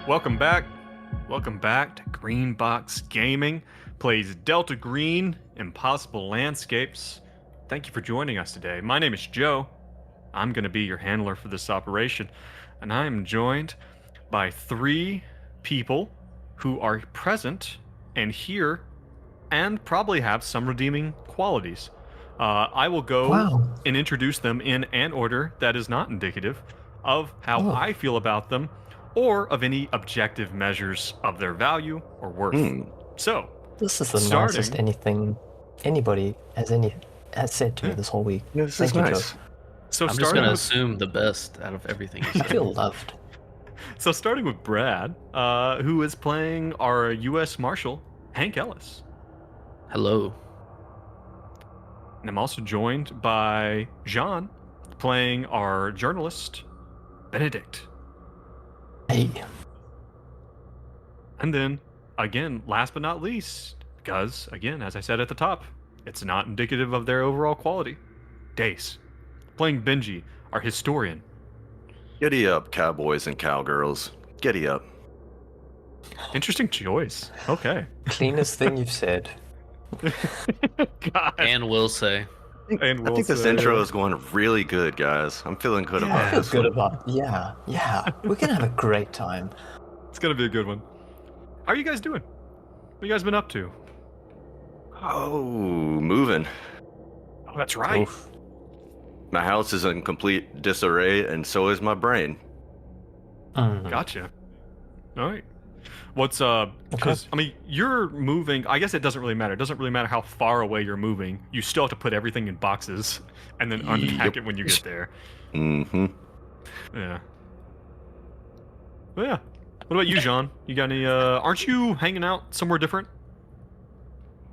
Welcome back. Welcome back to Green Box Gaming. Plays Delta Green, Impossible Landscapes. Thank you for joining us today. My name is Joe. I'm going to be your handler for this operation, and I am joined by three people who are present and here and probably have some redeeming qualities. I will go and introduce them in an order that is not indicative of how I feel about them or of any objective measures of their value or worth. So, this is the nicest anything anybody has said to me this whole week. Yeah, this Thank is you, nice. Joe. So I'm just going to assume the best out of everything you I said. feel loved. So starting with Brad, who is playing our U.S. Marshal, Hank Ellis. Hello. And I'm also joined by Jean, playing our journalist, Benedict. Hey. And then, again, last but not least, because, again, as I said at the top, it's not indicative of their overall quality, Dace, playing Benji, our historian. Giddy up, cowboys and cowgirls. Giddy up. Interesting choice. Okay. Cleanest thing you've said. God. And will say. I think this intro is going really good, guys. I'm feeling good about I feel this. good about Yeah. We're going to have a great time. It's going to be a good one. How are you guys doing? What you guys been up to? Oh, moving. Oh, that's right. Oof. My house is in complete disarray, and so is my brain. Gotcha. All right. What's because I mean, you're moving. I guess it doesn't really matter. It doesn't really matter how far away you're moving. You still have to put everything in boxes and then unpack it when you get there. Mm-hmm. Yeah. Well, yeah. What about you, Jean? You got any? Aren't you hanging out somewhere different?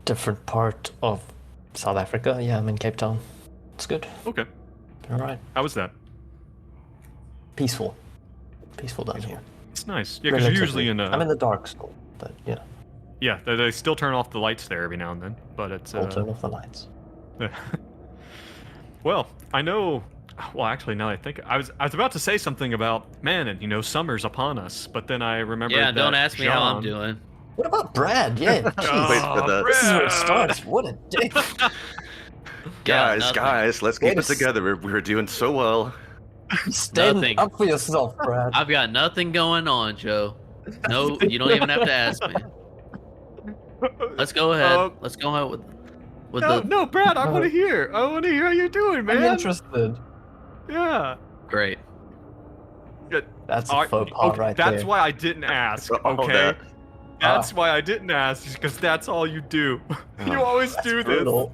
Different part of South Africa. Yeah, I'm in Cape Town. It's good. Okay. All right. How was that? Peaceful. Peaceful down here. It's nice. Yeah, because you're usually in. I'm in the dark school, but yeah. Yeah, they still turn off the lights there every now and then, but it's. I'll turn off the lights. Well, I know. Well, actually, now that I think, I was about to say something about man, and summer's upon us, but then I remembered. Yeah, that don't ask me how I'm Jean- doing. What about Brad? Yeah, Wait jeez. for that. This is where it starts. What a dick. Guys, let's keep it together. We're doing so well. Stand Nothing. up for yourself, Brad. I've got nothing going on, Joe. No, you don't even have to ask me. Let's go ahead. Let's go ahead with No, Brad, I want to hear. I want to hear how you're doing, man. I'm interested. Yeah. Great. Good. That's a faux pas right That's there. why I didn't ask. All Okay. that. That's why I didn't ask, because that's all you do. You always do this. Brutal.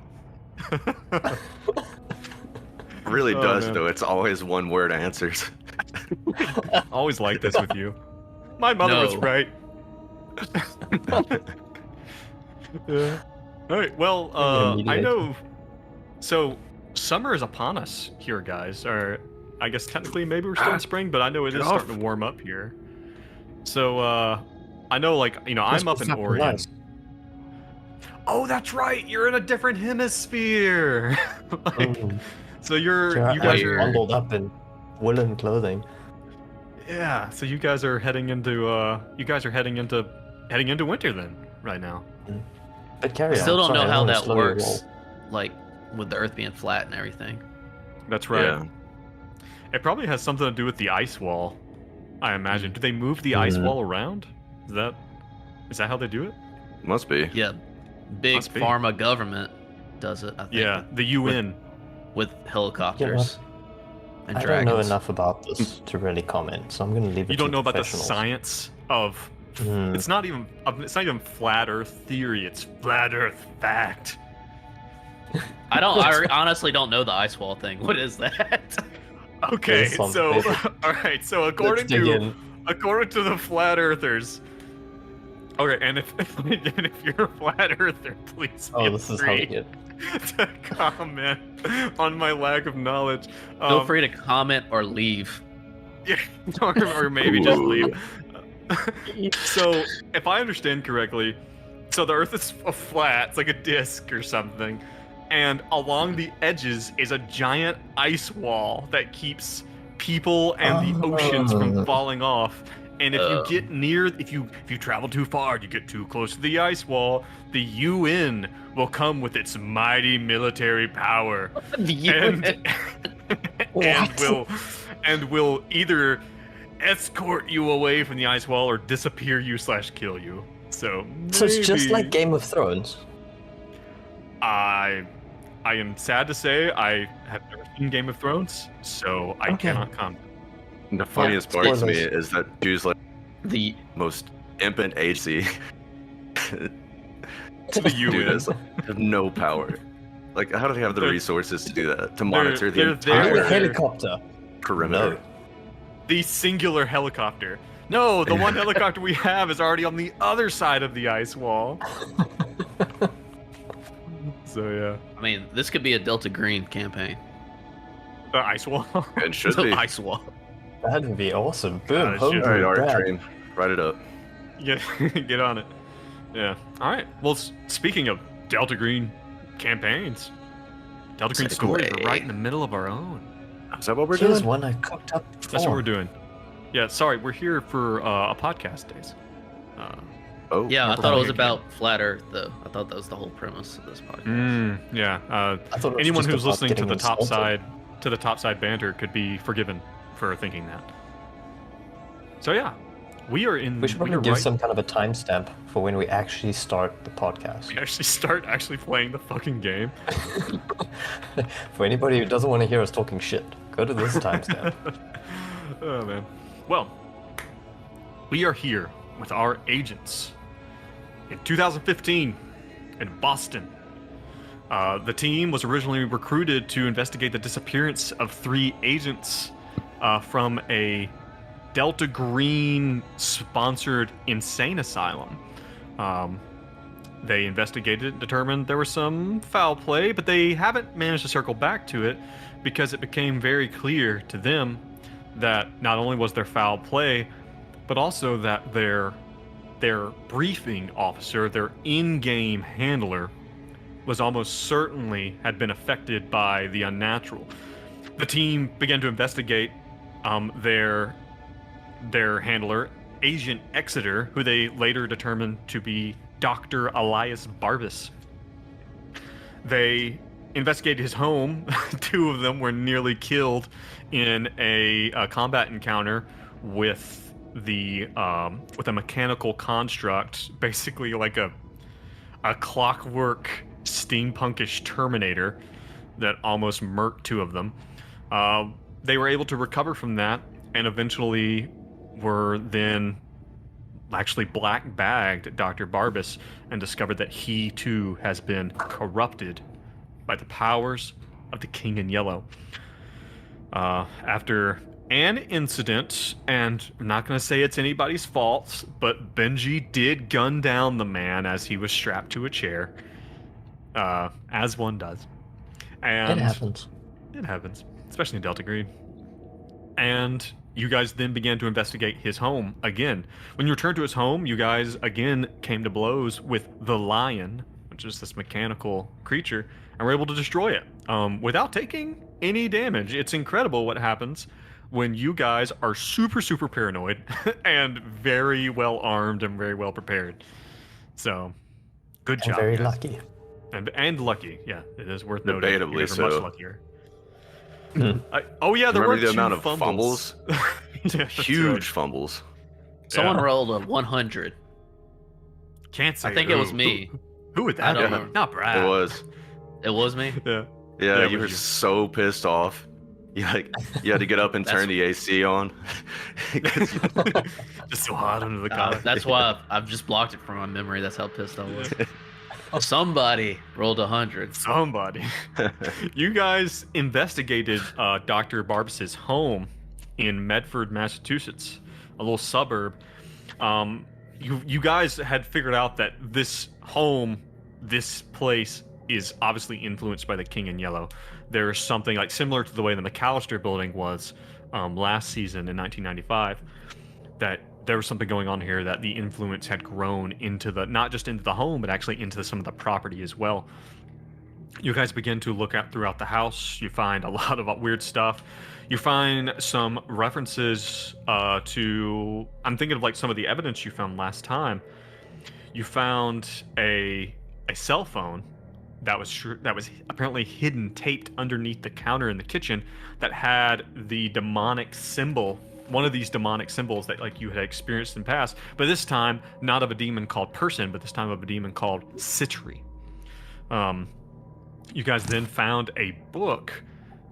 It really does, man. though. It's always one word answers. Always like this with you. My mother was No. right. Yeah. All right. Well, I know. So summer is upon us here, guys. Or I guess technically maybe we're still in spring, but I know it is starting to warm up here. So I know, like I'm up in Oregon. Nice. Oh, that's right. You're in a different hemisphere. So you guys are bundled up in woolen clothing. Yeah, so you guys are heading into winter then, right now. But carry I on. still don't Sorry, know I how wanna that slow you works. roll. Like with the Earth being flat and everything. That's right. Yeah. It probably has something to do with the ice wall, I imagine. Do they move the ice wall around? Is that how they do it? Must be. Yeah, big Must be. pharma government does it. I think. Yeah, the UN. With helicopters and I dragons. don't know enough about this to really comment, so I'm going to leave it You to don't know about the professionals. science of. It's not even flat Earth theory. It's flat Earth fact. I honestly don't know the ice wall thing. What is that? Okay, This sounds so basic. all right, so Let's according dig in. to the flat earthers. Okay, and if you're a flat earther, please Oh, feel this is how we free get. to comment on my lack of knowledge. Feel free to comment or leave. Yeah, or maybe just leave. So, if I understand correctly, so the Earth is flat, it's like a disc or something, and along the edges is a giant ice wall that keeps people and the oceans from falling off. And if you get near, if you travel too far, you get too close to the ice wall, the UN will come with its mighty military power, and will either escort you away from the ice wall or disappear you / kill you. So it's just like Game of Thrones. I am sad to say I have never seen Game of Thrones, so I cannot comment. The funniest part to me is that Drew's like the most impotent agency. The UN Dude, have no power. Like, how do they have the resources to do that? To monitor the they're entire The helicopter. perimeter? No. the singular helicopter. No, the one helicopter we have is already on the other side of the ice wall. So yeah, I mean, this could be a Delta Green campaign. the ice wall. It should The be. ice wall. That'd be awesome. God, Boom, it home should. All right, to art Brad. train, write it up. Get on it. Yeah. All right. Well, speaking of Delta Green campaigns, Delta Green stories are right in the middle of our own. Is that what we're Here's doing? one I cooked up before. That's what we're doing. Yeah. Sorry, we're here for a podcast days. Oh, Yeah, I Remember thought it was again. about flat Earth, though. I thought that was the whole premise of this podcast. Yeah. I thought it was Anyone just who's about listening to getting the top insulted. side banter could be forgiven for thinking that. So yeah, we are in. We should are probably give right- some kind of a timestamp for when we actually start the podcast. We actually start playing the fucking game. For anybody who doesn't want to hear us talking shit, go to this timestamp. Oh man. Well, we are here with our agents in 2015 in Boston. The team was originally recruited to investigate the disappearance of 3 agents from a Delta Green sponsored insane asylum. They investigated and determined there was some foul play, but they haven't managed to circle back to it because it became very clear to them that not only was there foul play, but also that their briefing officer, their in-game handler, was almost certainly had been affected by the unnatural. The team began to investigate their handler, Agent Exeter, who they later determined to be Dr. Elias Barbas. They investigated his home. 2 of them were nearly killed in a combat encounter with a mechanical construct, basically like a clockwork steampunkish Terminator that almost murked 2 of them. They were able to recover from that and eventually were then actually black bagged Dr. Barbas and discovered that he too has been corrupted by the powers of the King in Yellow. After an incident, and I'm not going to say it's anybody's fault, but Benji did gun down the man as he was strapped to a chair, as one does. And It happens. It happens, especially in Delta Green. And you guys then began to investigate his home again. When you returned to his home, you guys again came to blows with the Lion, which is this mechanical creature, and were able to destroy it without taking any damage. It's incredible what happens when you guys are super, super paranoid and very well armed and very well prepared. So, good And job. very guys. lucky. And lucky, yeah, it is worth noting. You Debatably guys are much so. luckier. Oh yeah, there Remember were the 2 amount of fumbles. Yeah, that's Huge right. fumbles. Someone Yeah. rolled a 100. Can't say. I think it was who. me. Who would that I don't be? know. Not Brad. It was. It was me. Yeah. Yeah, Yeah, you it were was you. so pissed off. You had to get up and turn the AC on. 'Cause you- Just so hot under the collar. That's why I've just blocked it from my memory. That's how pissed I was. Somebody rolled 100. Somebody. You guys investigated Dr. Barbas's home in Medford, Massachusetts, a little suburb. You guys had figured out that this home, this place, is obviously influenced by the King in Yellow. There's something like similar to the way the McAllister building was last season in 1995, that there was something going on here, that the influence had grown into the, not just into the home, but actually into some of the property as well. You guys begin to look out throughout the house. You find a lot of weird stuff. You find some references to. I'm thinking of like some of the evidence you found last time. You found a cell phone that was apparently hidden, taped underneath the counter in the kitchen, that had the demonic symbol. One of these demonic symbols that like you had experienced in the past, but this time not of a demon called Person, but this time of a demon called Citri. You guys then found a book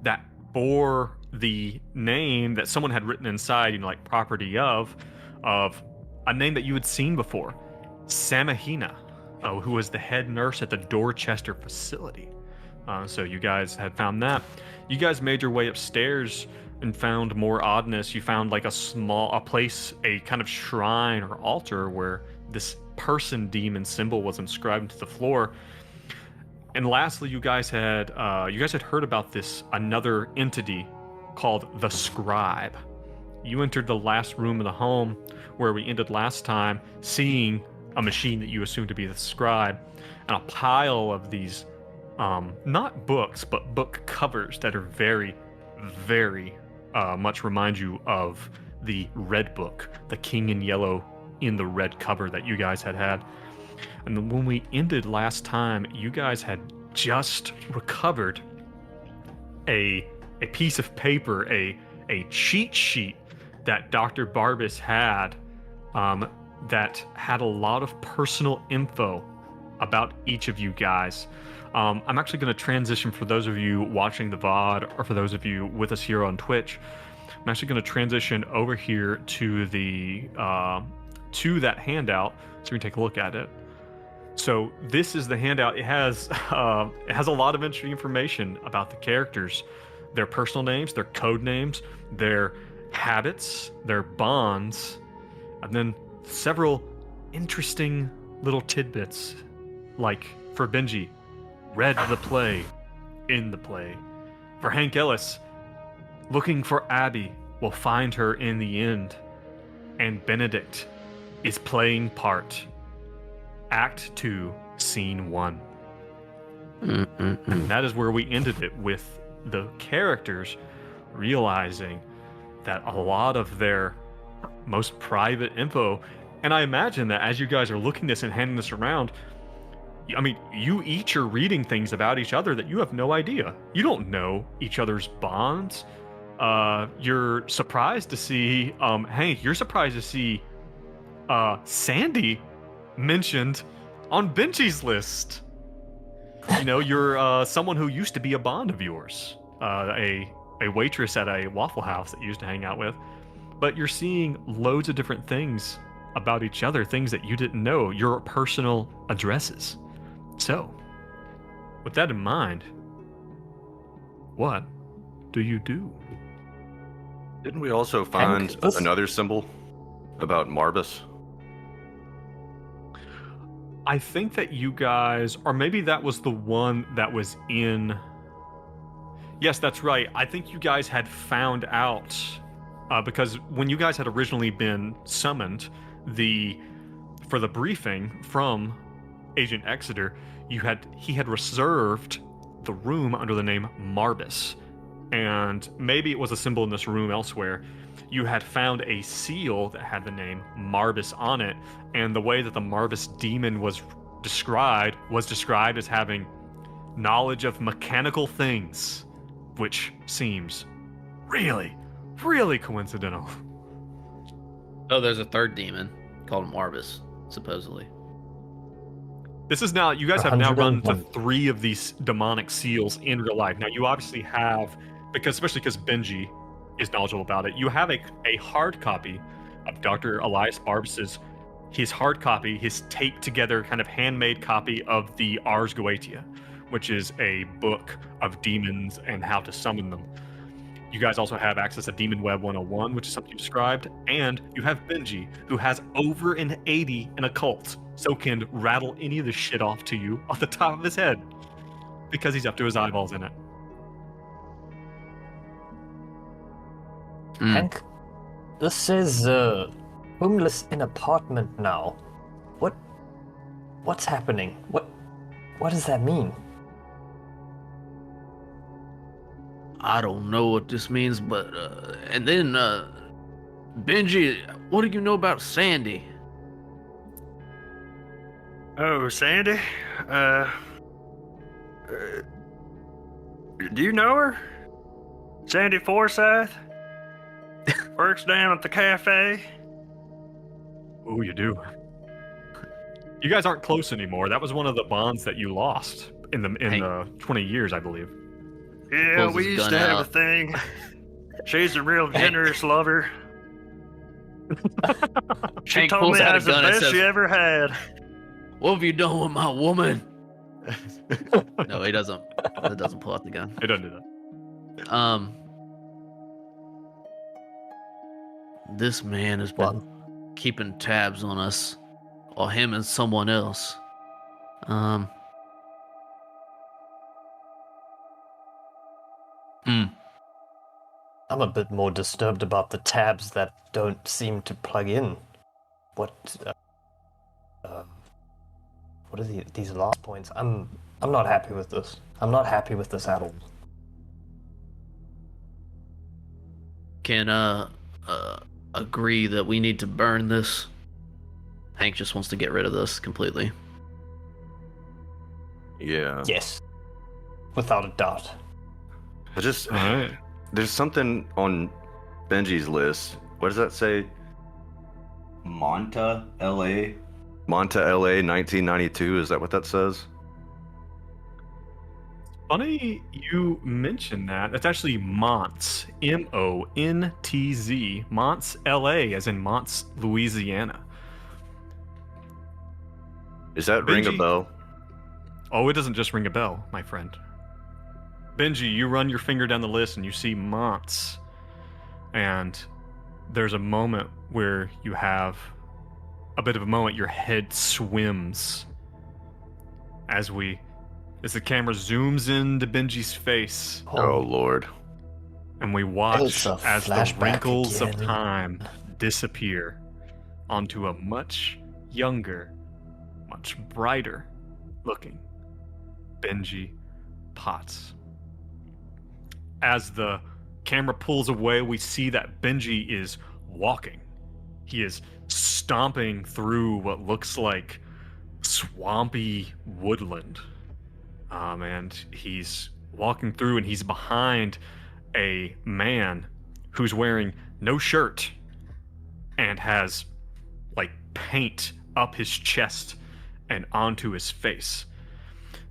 that bore the name that someone had written inside, like property of a name that you had seen before, Samahina, who was the head nurse at the Dorchester facility. So you guys had found that. You guys made your way upstairs and found more oddness. You found like a place, a kind of shrine or altar where this person demon symbol was inscribed into the floor. And lastly, you guys had heard about this another entity called the Scribe. You entered the last room of the home where we ended last time, seeing a machine that you assumed to be the Scribe, and a pile of these, not books, but book covers that are very, very much remind you of the Red Book, the King in Yellow in the red cover that you guys had. And when we ended last time, you guys had just recovered a piece of paper, a cheat sheet that Dr. Barbas had, that had a lot of personal info about each of you guys. I'm actually going to transition for those of you watching the VOD, or for those of you with us here on Twitch. I'm actually going to transition over here to that handout, so we can take a look at it. So this is the handout. It has a lot of interesting information about the characters, their personal names, their code names, their habits, their bonds, and then several interesting little tidbits, like for Benji, read the play, in the play. For Hank Ellis, looking for Abby, will find her in the end. And Benedict is playing part. Act 2, Scene 1. And that is where we ended it, with the characters realizing that a lot of their most private info, and I imagine that as you guys are looking this and handing this around, I mean, you each are reading things about each other that you have no idea. You don't know each other's bonds. You're surprised to see, Hank, you're surprised to see Sandy mentioned on Benji's list. You know, you're someone who used to be a bond of yours, a waitress at a Waffle House that you used to hang out with. But you're seeing loads of different things about each other, things that you didn't know, your personal addresses. So, with that in mind, what do you do? Didn't we also find another symbol about Barbas? I think that you guys, or maybe that was the one that was in... Yes, that's right. I think you guys had found out, because when you guys had originally been summoned for the briefing from Agent Exeter, he had reserved the room under the name Barbas. And maybe it was a symbol in this room elsewhere. You had found a seal that had the name Barbas on it, and the way that the Barbas demon was described as having knowledge of mechanical things, which seems really, really coincidental. Oh, there's a third demon called Barbas, supposedly. This is now, you guys have now run into 3 of these demonic seals in real life. Now, you obviously have, especially because Benji is knowledgeable about it, you have a hard copy of Dr. Elias Barbas's, his hard copy, his taped together kind of handmade copy of the Ars Goetia, which is a book of demons and how to summon them. You guys also have access to Demon Web 101, which is something you described, and you have Benji, who has over an 80 in occult, so can rattle any of the shit off to you off the top of his head, because he's up to his eyeballs in it. Hank, this says homeless in apartment now. What's happening? What does that mean? I don't know what this means, but and then Benji, what do you know about Sandy? Oh, Sandy? Do you know her? Sandy Forsyth? Works down at the cafe? Oh, you do. You guys aren't close anymore. That was one of the bonds that you lost in the 20 years, I believe. Yeah, Pulls we his used gun to have a out. thing. She's a real generous lover. She Hank told pulls me out I a was the gun and best says- she ever had. What have you done with my woman? No, he doesn't. That doesn't pull out the gun. It doesn't do that. This man has been keeping tabs on us, or him and someone else. I'm a bit more disturbed about the tabs that don't seem to plug in. What are these last points? I'm not happy with this. I'm not happy with this at all. Can agree that we need to burn this. Hank just wants to get rid of this completely. Yeah. Yes, without a doubt. I just All right. there's something on Benji's list. What does that say? Monta, LA. Monta, LA, 1992. Is that what that says? Funny you mentioned that. It's actually Montz, Montz, Montz, LA, as in Montz, Louisiana. Does that ring a Benji? bell? Oh, it doesn't just ring a bell, my friend. Benji, you run your finger down the list and you see Montz. And there's a moment where you have a bit of a moment, your head swims as the camera zooms into Benji's face, Oh Lord. and we watch It's a as the flashback wrinkles of again. time disappear onto a much younger, much brighter looking Benji Potts. As the camera pulls away, we see that Benji is walking. He is stomping through what looks like swampy woodland. And he's walking through, and he's behind a man who's wearing no shirt and has like paint up his chest and onto his face.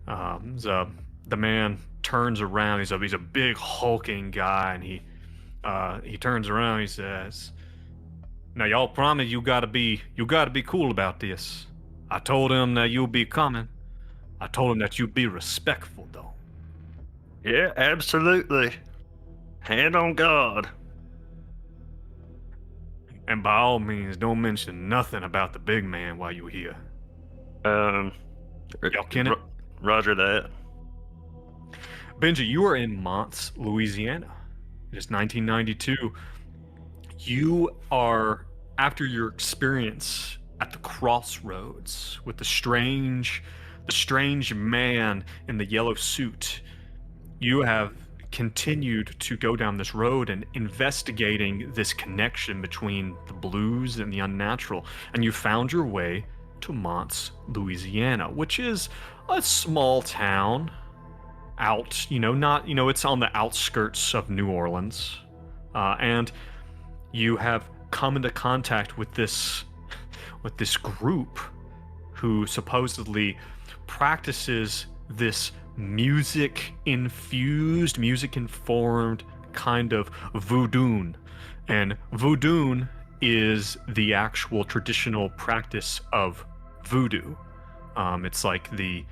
The man turns around. He's a big hulking guy, and he turns around. He says, "Now y'all promise you gotta be cool about this. I told him that you'll be coming. I told him that you'd be respectful, though." Yeah, absolutely. Hand on God. "And by all means, don't mention nothing about the big man while you're here." Y'all kin it? Roger that. Benji, you are in Montz, Louisiana. It is 1992. You are, after your experience at the crossroads with the strange man in the yellow suit, you have continued to go down this road and investigating this connection between the blues and the unnatural, and you found your way to Montz, Louisiana, which is a small town out, it's on the outskirts of New Orleans, and you have come into contact with this group who supposedly practices this music-informed kind of voodoo. And voodoo is the actual traditional practice of voodoo. It's like the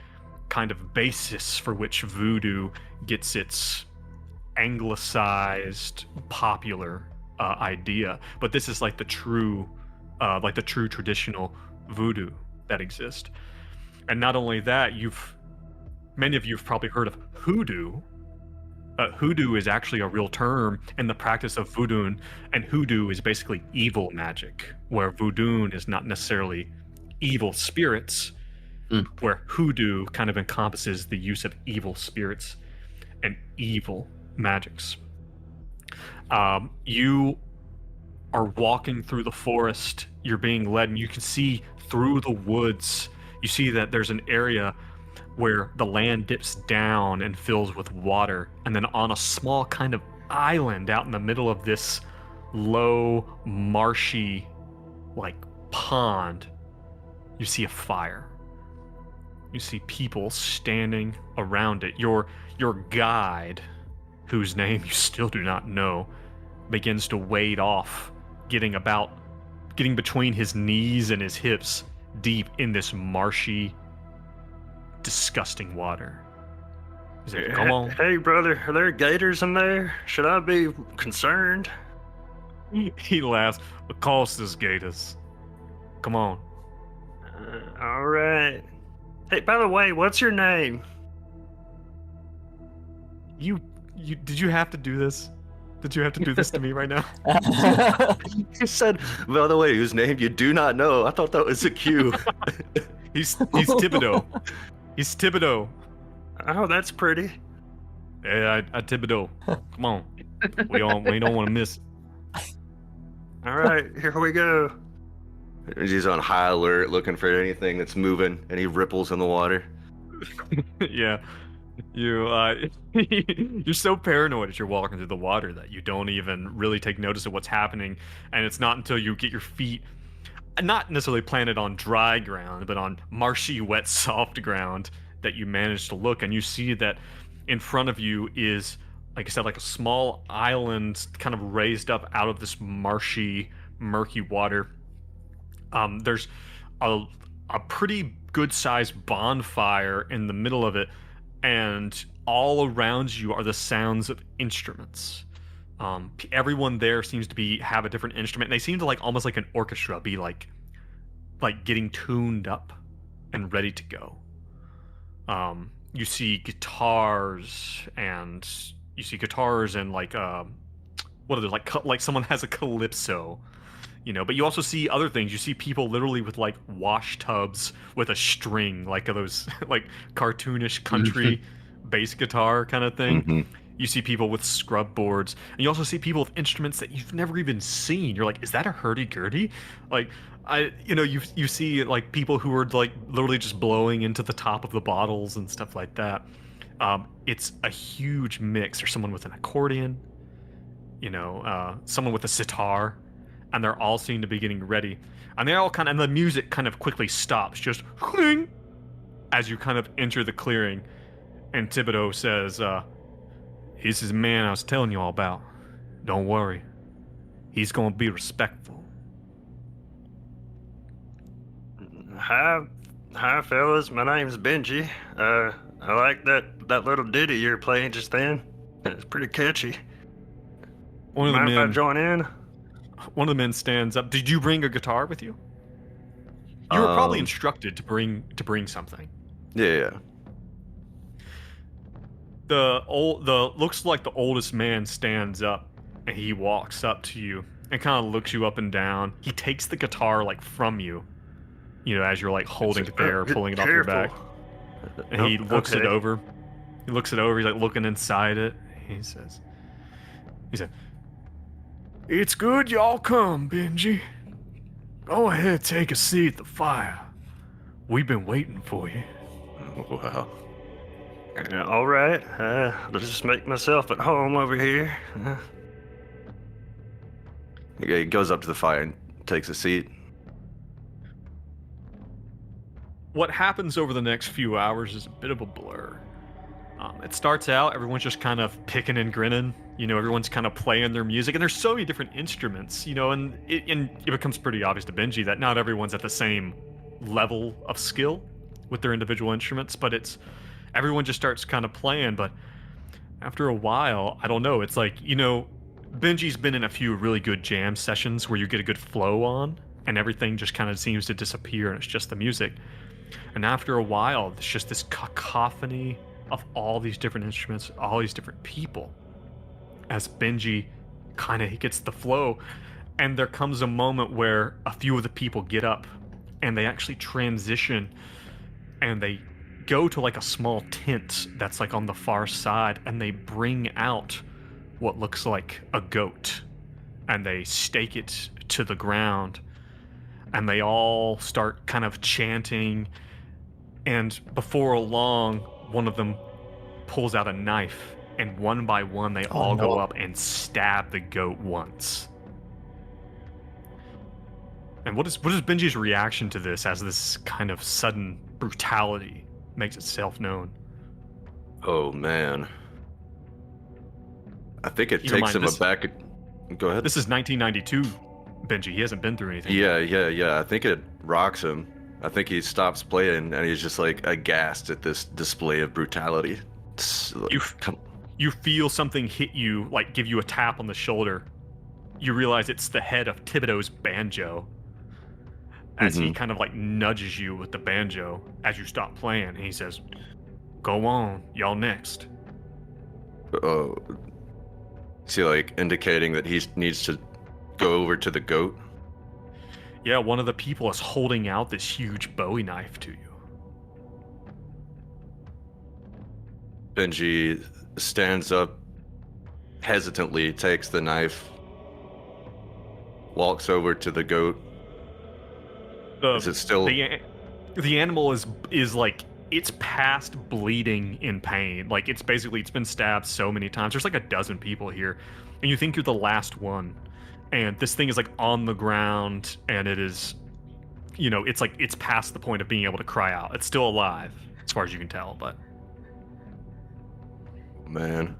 kind of basis for which voodoo gets its anglicized, popular idea. But this is like the true traditional voodoo that exists. And not only that, many of you have probably heard of hoodoo. Hoodoo is actually a real term in the practice of voodoo, and hoodoo is basically evil magic, where voodoo is not necessarily evil spirits, where hoodoo kind of encompasses the use of evil spirits and evil magics. You are walking through the forest. You're being led, and you can see through the woods. You see that there's an area where the land dips down and fills with water, and then on a small kind of island out in the middle of this low, marshy, like pond, you see a fire. You see people standing around it. Your guide, whose name you still do not know, begins to wade off, getting between his knees and his hips, deep in this marshy, disgusting water. He said, "Come on." Hey, brother, are there gators in there? Should I be concerned? He laughs. "Of course there's gators. Come on." All right. Hey, by the way, what's your name? You did you have to do this? Did you have to do this to me right now? He said, by the way, whose name you do not know. I thought that was a cue. He's Thibodeau. He's Thibodeau. Oh, that's pretty. Hey, I Thibodeau. Come on. We don't want to miss. All right, here we go. He's on high alert, looking for anything that's moving, and he ripples in the water. Yeah. You're so paranoid as you're walking through the water that you don't even really take notice of what's happening, and it's not until you get your feet not necessarily planted on dry ground, but on marshy, wet, soft ground that you manage to look, and you see that in front of you is, like I said, like a small island kind of raised up out of this marshy, murky water. There's a pretty good-sized bonfire in the middle of it, and all around you are the sounds of instruments. Everyone there seems to have a different instrument, and they seem to almost like an orchestra, be like getting tuned up and ready to go. You see guitars and like what are they, like someone has a calypso, but you also see other things. You see people literally with like wash tubs with a string, like those like cartoonish country bass guitar kind of thing. Mm-hmm. You see people with scrub boards, and you also see people with instruments that you've never even seen. You're like, is that a hurdy-gurdy? Like, you see like people who are like literally just blowing into the top of the bottles and stuff like that. It's a huge mix. There's someone with an accordion, someone with a sitar, and they're all seem to be getting ready. And and the music kind of quickly stops, just cling, as you kind of enter the clearing. And Thibodeau says, "This is the man I was telling you all about. Don't worry. He's going to be respectful." Hi, fellas. My name's Benji. I like that little ditty you're playing just then. It's pretty catchy. One of the Mind if I men, join in? one of the men stands up. Did you bring a guitar with you? You were probably instructed to bring something. Yeah. Looks like the oldest man stands up, and he walks up to you and kind of looks you up and down. He takes the guitar from you, as you're like holding it there, pulling it off your back. And he looks it over. He looks it over. He's like looking inside it. He said, "It's good y'all come, Benji. Go ahead, take a seat at the fire. We've been waiting for you." Wow. All right. I'll just make myself at home over here. He goes up to the fire and takes a seat. What happens over the next few hours is a bit of a blur. It starts out, everyone's just kind of picking and grinning. Everyone's kind of playing their music, and there's so many different instruments, and it becomes pretty obvious to Benji that not everyone's at the same level of skill with their individual instruments, but everyone just starts kind of playing. But after a while, I don't know, it's like, Benji's been in a few really good jam sessions where you get a good flow on, and everything just kind of seems to disappear, and it's just the music. And after a while, it's just this cacophony of all these different instruments, all these different people, as Benji kind of gets the flow. And there comes a moment where a few of the people get up, and they actually transition, and they go to like a small tent that's like on the far side, and they bring out what looks like a goat, and they stake it to the ground, and they all start kind of chanting, and before long, one of them pulls out a knife, and one by one they all no. go up and stab the goat once. And what is Benji's reaction to this as this kind of sudden brutality makes itself known? Oh man. I think it Keep in takes mind, him aback. Go ahead. This is 1992, Benji. He hasn't been through anything. Yeah. I think it rocks him. I think he stops playing and he's just like aghast at this display of brutality. You feel something hit you, like give you a tap on the shoulder. You realize it's the head of Thibodeau's banjo. As he kind of like nudges you with the banjo as you stop playing, and he says, "Go on, y'all next." Oh, is he like indicating that he needs to go over to the goat? Yeah, one of the people is holding out this huge Bowie knife to you. Benji stands up, hesitantly takes the knife, walks over to the goat. Is it still... The animal is like, it's past bleeding in pain. Like, it's been stabbed so many times. There's like a dozen people here, and you think you're the last one. And this thing is like on the ground, and it is, it's like, it's past the point of being able to cry out. It's still alive, as far as you can tell, but... Man.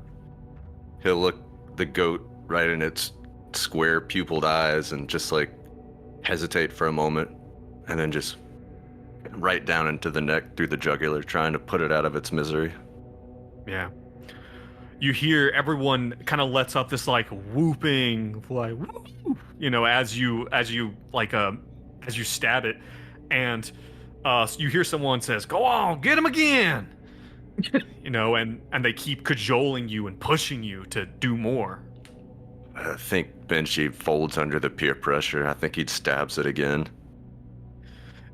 He'll look the goat right in its square pupiled eyes and just like hesitate for a moment, and then just right down into the neck through the jugular, trying to put it out of its misery. Yeah. You hear everyone kind of lets up this like whooping, like, woo, as you stab it, and you hear someone says, "Go on, get him again." And they keep cajoling you and pushing you to do more. I think Benji folds under the peer pressure. I think he stabs it again.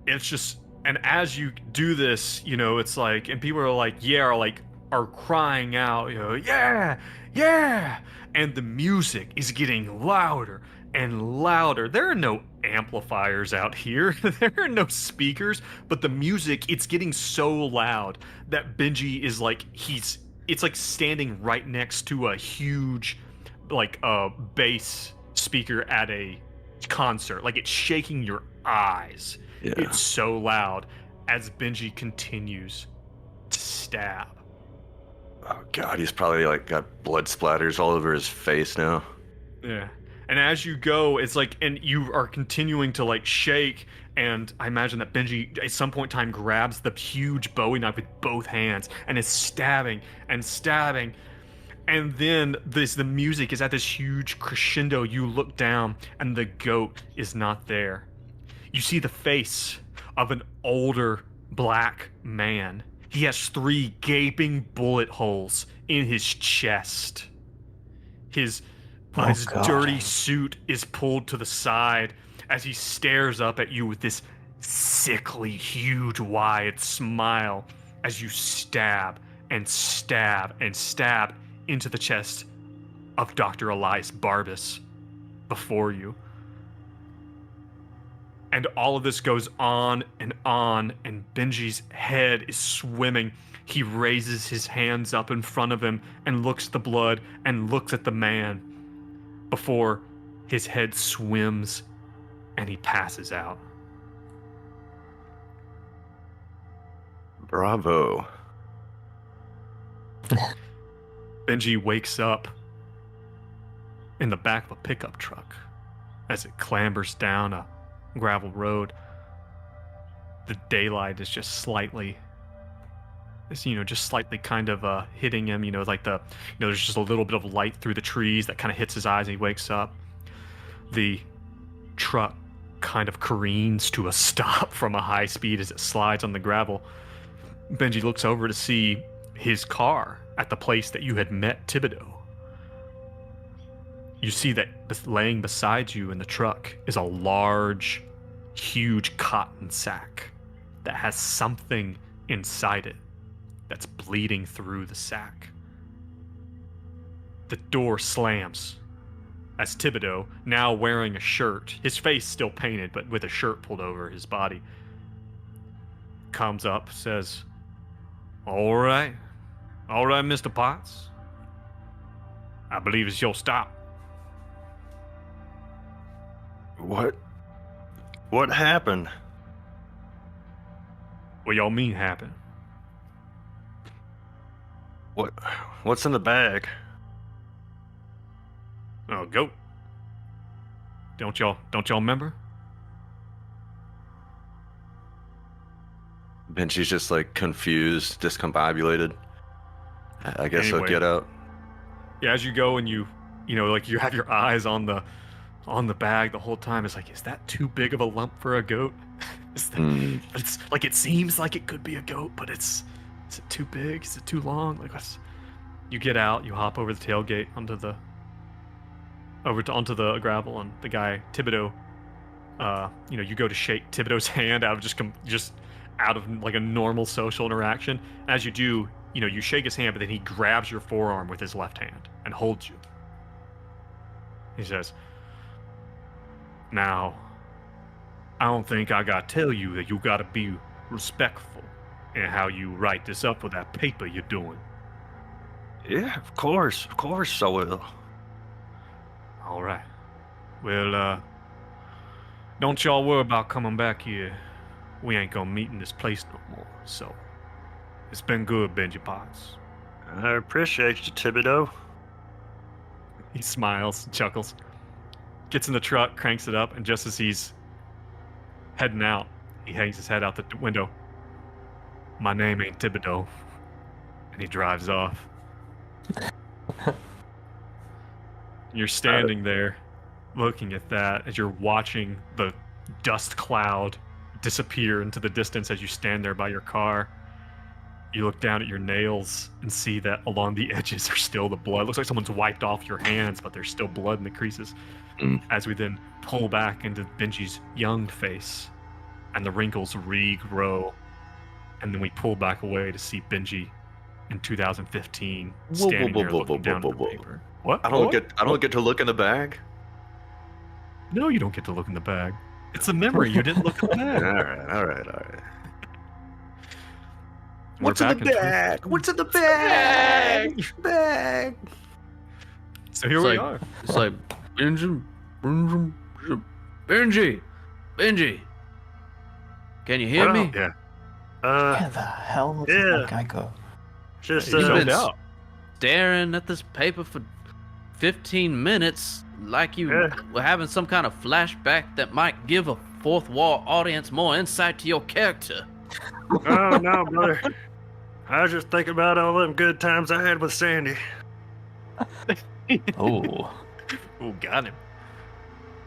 It's just, and as you do this, it's like, and people are like, are crying out, yeah, and the music is getting louder and louder. There are no amplifiers out here. There are no speakers, but the music, it's getting so loud that Benji is like, it's like standing right next to a huge, like, bass speaker at a concert. Like, it's shaking your eyes. Yeah. It's so loud as Benji continues to stab. Oh god, he's probably like got blood splatters all over his face now. Yeah. And as you go, it's like, and you are continuing to like shake, and I imagine that Benji at some point in time grabs the huge Bowie knife with both hands and is stabbing and stabbing. And then the music is at this huge crescendo. You look down and the goat is not there. You see the face of an older black man. He has 3 gaping bullet holes in his chest. His dirty suit is pulled to the side as he stares up at you with this sickly, huge, wide smile as you stab and stab and stab into the chest of Dr. Elias Barbas before you. And all of this goes on, and Benji's head is swimming. He raises his hands up in front of him and looks at the blood and looks at the man before his head swims and he passes out. Bravo. Benji wakes up in the back of a pickup truck as it clambers down a gravel road. The daylight is just slightly, kind of hitting him. Like there's just a little bit of light through the trees that kind of hits his eyes, and he wakes up. The truck kind of careens to a stop from a high speed as it slides on the gravel. Benji looks over to see his car at the place that you had met Thibodeau. You see that laying beside you in the truck is a large, huge cotton sack that has something inside it that's bleeding through the sack. the door slams as Thibodeau, now wearing a shirt, his face still painted, but with a shirt pulled over his body, comes up, says, all right, Mr. Potts. I believe it's your stop. What happened? What y'all mean happened? What's in the bag? Oh, goat. Don't y'all remember? Benji's just like confused, discombobulated. I guess he'll Anyway. get out. Yeah, as you go and you know, like you have your eyes on the bag the whole time. It's like, is that too big of a lump for a goat? It's like, it seems like it could be a goat, but is it too big? Is it too long? Like, you get out, you hop over the tailgate onto the gravel, and the guy Thibodeau, you go to shake Thibodeau's hand out of just out of like a normal social interaction. As you do, you shake his hand, but then he grabs your forearm with his left hand and holds you. He says, now, I don't think I gotta tell you that you gotta be respectful in how you write this up with that paper you're doing. Yeah, of course I will. All right. Well, don't y'all worry about coming back here. We ain't gonna meet in this place no more, so it's been good, Benji Potts. I appreciate you, Thibodeau. He smiles, chuckles, gets in the truck, cranks it up, and just as he's heading out, he hangs his head out the window. My name ain't Thibodeau. And he drives off. You're standing there looking at that as you're watching the dust cloud disappear into the distance as you stand there by your car. You look down at your nails and see that along the edges are still the blood. Looks like someone's wiped off your hands, but there's still blood in the creases. As we then pull back into Benji's young face, and the wrinkles regrow, and then we pull back away to see Benji in 2015 standing there looking down at the paper. What? I don't get to look in the bag. No, you don't get to look in the bag. It's a memory. You didn't look in the bag. All right. We're What's in the back in bag? What's in the bag? Bag. So here we are. It's like, Benji, can you hear me? Yeah. Where the hell did Yeah. that guy go? Just You zoned been out. Staring at this paper for 15 minutes like you Yeah. were having some kind of flashback that might give a fourth wall audience more insight to your character. Oh no, brother. I was just thinking about all them good times I had with Sandy. Oh, Ooh, got him.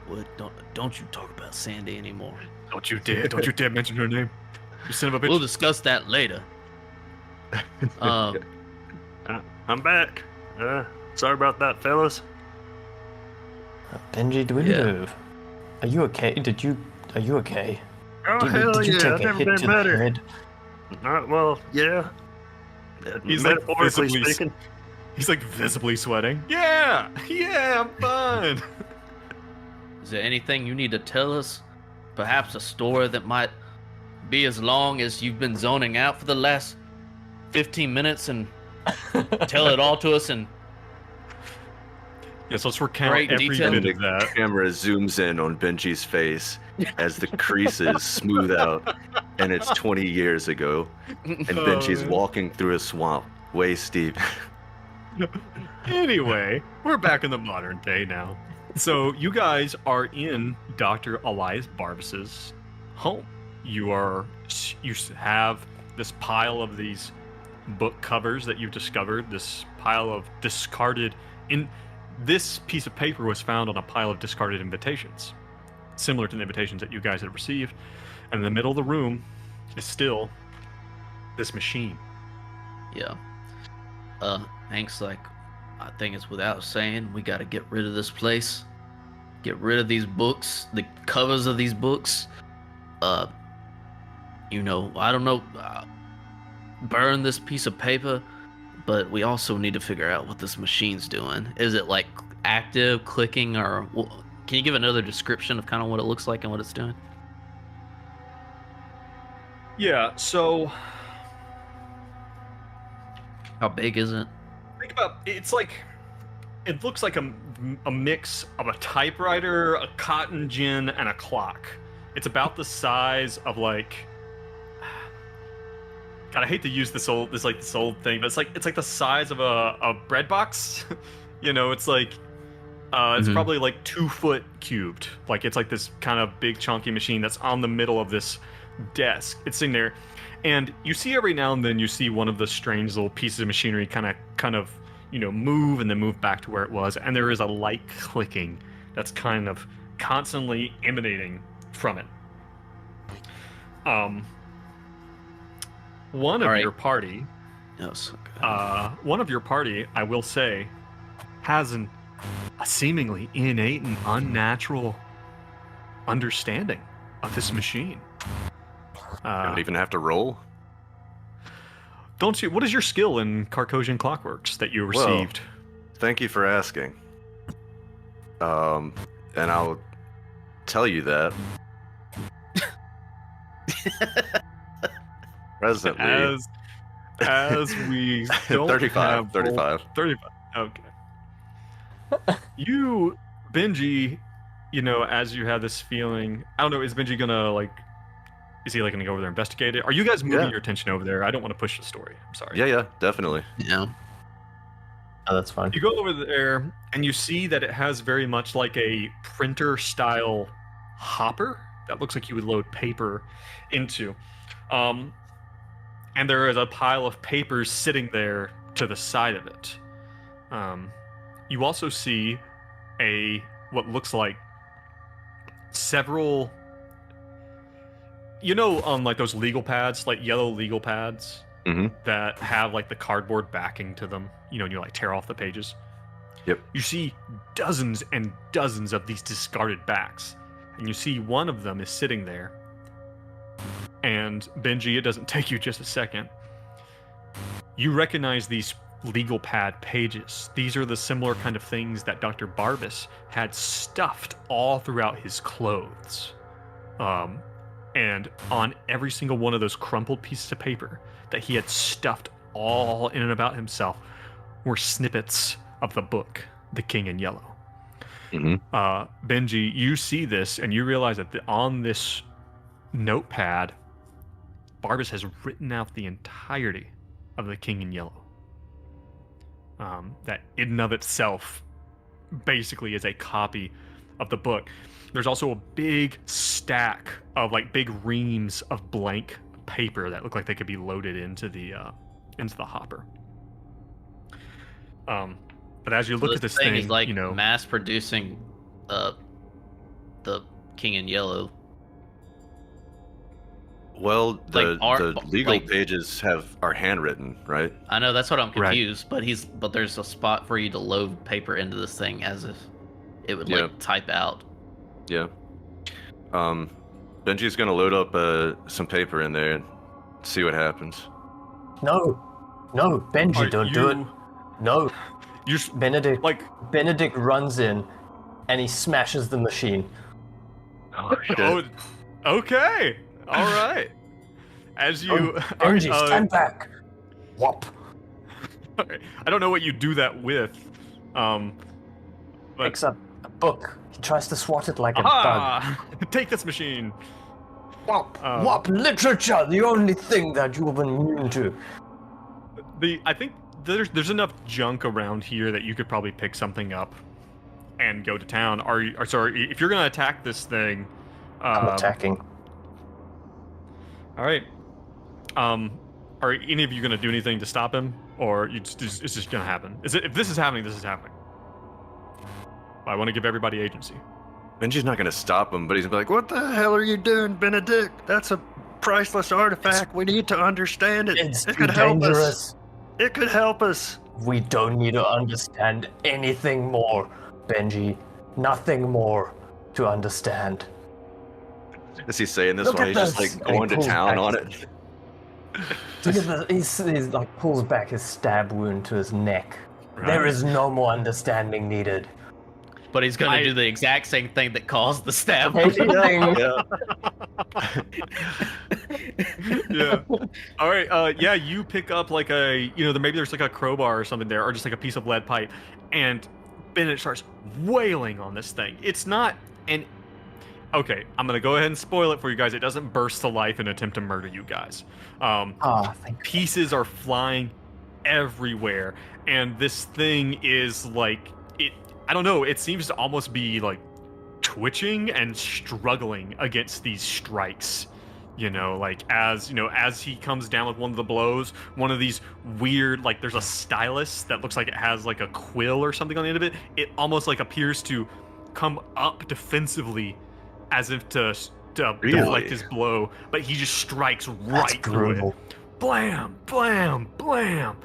What? Don't you talk about Sandy anymore. Don't you dare mention her name. You son of a bitch. We'll discuss that later. I'm back. Sorry about that, fellas. Benji, do we need Yeah. to? Are you okay? Are you okay? Oh Did hell you yeah! take I've a never hit been to better. the head? Well, yeah. He's like Metaphorically visibly speaking. He's like visibly sweating. Yeah, I'm fine. Is there anything you need to tell us? Perhaps a story that might be as long as you've been zoning out for the last 15 minutes and tell it all to us and Yes, let's recount Great every detail. bit The of that. camera zooms in on Benji's face as the creases smooth out, and it's 20 years ago, and Oh, Benji's man. walking through a swamp, waist deep. Anyway, we're back in the modern day now. So you guys are in Dr. Elias Barbas's home. You have this pile of these book covers that you've discovered, this pile of discarded this piece of paper was found on a pile of discarded invitations, similar to the invitations that you guys had received. And in the middle of the room is still this machine. yeah. Hank's like, I think it's without saying, we got to get rid of this place. Get rid of these books, the covers of these books. I don't know, burn this piece of paper, but we also need to figure out what this machine's doing. Is it like active, clicking, or can you give another description of kind of what it looks like and what it's doing? Yeah, so How big is it? think about it's like it looks like a mix of a typewriter, a cotton gin, and a clock. It's about the size of like God, I hate to use this old thing, but it's like the size of a bread box. You know, it's like it's probably like 2 foot cubed. Like it's like this kind of big chunky machine that's on the middle of this desk. It's sitting there, and you see every now and then you see one of the strange little pieces of machinery kind of move and then move back to where it was, and there is a light clicking that's kind of constantly emanating from it. One of your party, one of your party, I will say, has a seemingly innate and unnatural understanding of this machine. Don't even have to roll. Don't you? What is your skill in Carcosian clockworks that you received? Well, thank you for asking. And I'll tell you that. Presently, as we don't 35. 35. 35. Okay. You, Benji, as you have this feeling, I don't know, is Benji gonna is he gonna go over there and investigate it? Are you guys moving your attention over there? I don't want to push the story. I'm sorry. Yeah, definitely. Yeah. Oh, that's fine. You go over there and you see that it has very much like a printer style hopper that looks like you would load paper into. And there is a pile of papers sitting there to the side of it. You also see what looks like several, like those legal pads, like yellow legal pads that have like the cardboard backing to them, and you tear off the pages. Yep. You see dozens and dozens of these discarded backs, and you see one of them is sitting there. And Benji, it doesn't take you just a second. You recognize these legal pad pages. These are the similar kind of things that Dr. Barbas had stuffed all throughout his clothes. And on every single one of those crumpled pieces of paper that he had stuffed all in and about himself were snippets of the book, The King in Yellow. Benji, you see this and you realize that on this notepad, Barbas has written out the entirety of The King in Yellow. That in and of itself basically is a copy of the book. There's also a big stack of big reams of blank paper that look like they could be loaded into the hopper. But as you look at this thing, is mass producing the King in Yellow. Well, the legal like- pages are handwritten, right? I know, that's what I'm confused, but there's a spot for you to load paper into this thing as if it would type out. Yeah. Benji's gonna load up some paper in there and see what happens. No, Benji, don't do it. No, Benedict. Benedict runs in, and he smashes the machine. Oh shit! Oh, okay, all right. As you, Benji, stand back. Whop. Okay. I don't know what you do that with. But... Picks up a book. He tries to swat it like a bug. Take this machine. Whop, literature, the only thing that you've been immune to. I think there's enough junk around here that you could probably pick something up and go to town. Sorry, if you're gonna attack this thing, I'm attacking. All right. Are any of you gonna do anything to stop him, or it's just gonna happen? If this is happening, this is happening. I want to give everybody agency. Benji's not gonna stop him, but he's gonna be like, What the hell are you doing, Benedict? That's a priceless artifact. We need to understand it. It's it could dangerous. help us. It could help us. We don't need to understand anything more, Benji. Nothing more to understand. Is he saying this Look while at he's just this. going to And he town pulls on back it? Look at he's like pulls back his stab wound to his neck. Right. There is no more understanding needed. But he's gonna do the exact same thing that caused the stab. Yeah. All right. Yeah, you pick up like maybe there's like a crowbar or something there, or just like a piece of lead pipe, and Bennett starts wailing on this thing. It's not an. Okay, I'm gonna go ahead and spoil it for you guys. It doesn't burst to life and attempt to murder you guys. Pieces are flying everywhere, and this thing is like it. I don't know. It seems to almost be like twitching and struggling against these strikes. Like as he comes down with one of the blows, one of these weird, like there's a stylus that looks like it has like a quill or something on the end of it. It almost like appears to come up defensively as if to deflect his blow, but he just strikes right through it. Blam, blam, blam.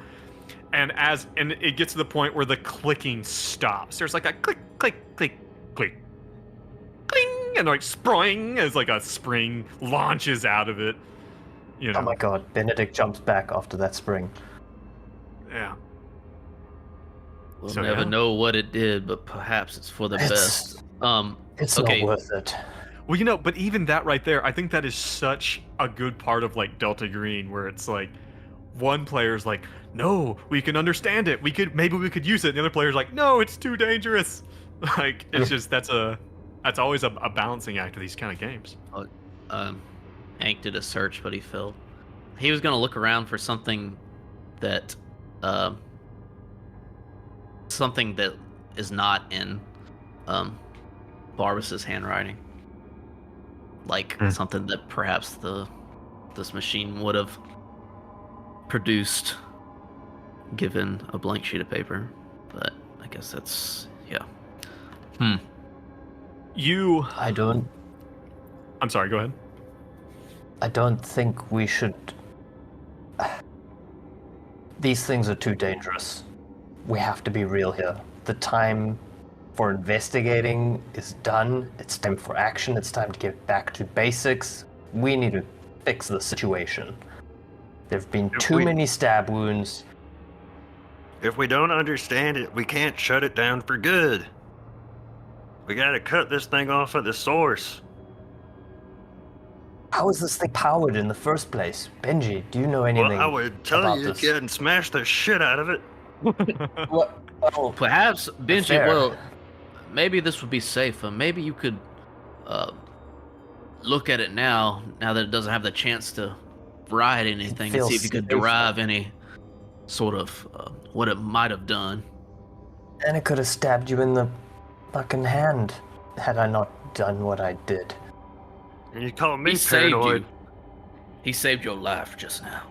And it gets to the point where the clicking stops. There's like a click, click, click, click, cling, and like spring as like a spring launches out of it. Oh my god, Benedict jumps back after that spring. Yeah. We'll never know what it did, but perhaps it's for the best. It's not worth it. Well, but even that right there, I think that is such a good part of like Delta Green, where it's like one player's like, no, we can understand it. Maybe we could use it. And the other player's like, no, it's too dangerous. Like it's just that's always a balancing act of these kind of games. Hank did a search, but he failed. He was gonna look around for something that is not in Barbas's handwriting, like something that perhaps this machine would have produced given a blank sheet of paper. But I guess that's I'm sorry, go ahead. I don't think we should. These things are too dangerous. We have to be real here. The time for investigating is done. It's time for action. It's time to get back to basics. We need to fix the situation. There have been too many stab wounds. If we don't understand it, we can't shut it down for good. We gotta cut this thing off at the source. How is this thing powered in the first place? Benji, do you know anything? Well, I would tell you to get and smash the shit out of it. Well, perhaps, Benji, well, maybe this would be safer. Maybe you could look at it now that it doesn't have the chance to ride anything, and see if you could derive any sort of what it might have done. And it could have stabbed you in the fucking hand had I not done what I did. And you call me paranoid. He saved your life just now.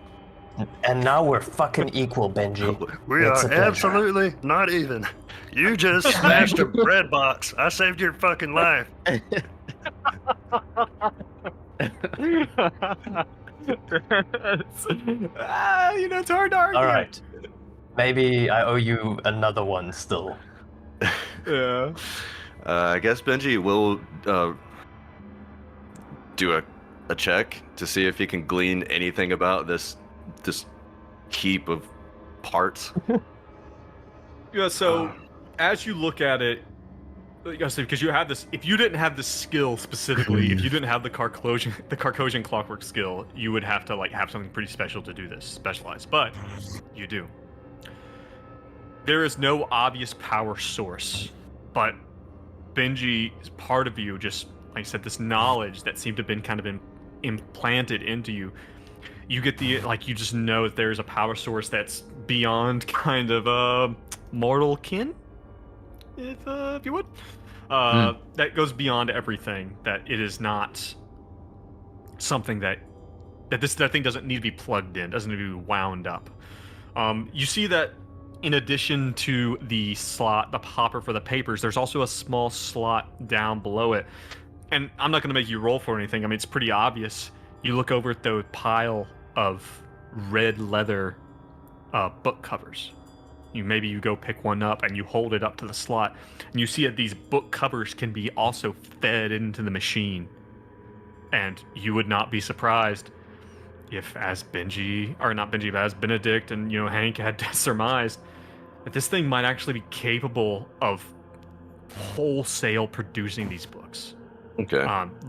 And now we're fucking equal, Benji. We are absolutely not even. You just smashed a bread box. I saved your fucking life. It's hard to argue. All right. Maybe I owe you another one still. Yeah. I guess Benji will do a check to see if he can glean anything about this heap of parts. Yeah, so as you look at it, because you have this, if you didn't have the skill specifically, if you didn't have the Carcosian clockwork skill, you would have to like have something pretty special to do this, specialized, but you do. There is no obvious power source, but Benji is part of you, just like I said, this knowledge that seemed to have been kind of implanted into you. You get you just know that there's a power source that's beyond kind of mortal kin, if you would. That goes beyond everything. That it is not something that thing doesn't need to be plugged in, doesn't need to be wound up. You see that in addition to the slot, the popper for the papers, there's also a small slot down below it. And I'm not going to make you roll for anything. I mean, it's pretty obvious. You look over at the pile of red leather book covers. Maybe you go pick one up and you hold it up to the slot, and you see that these book covers can be also fed into the machine. And you would not be surprised if, as Benji, or not Benji, but as Benedict and Hank had surmised, that this thing might actually be capable of wholesale producing these books. Okay.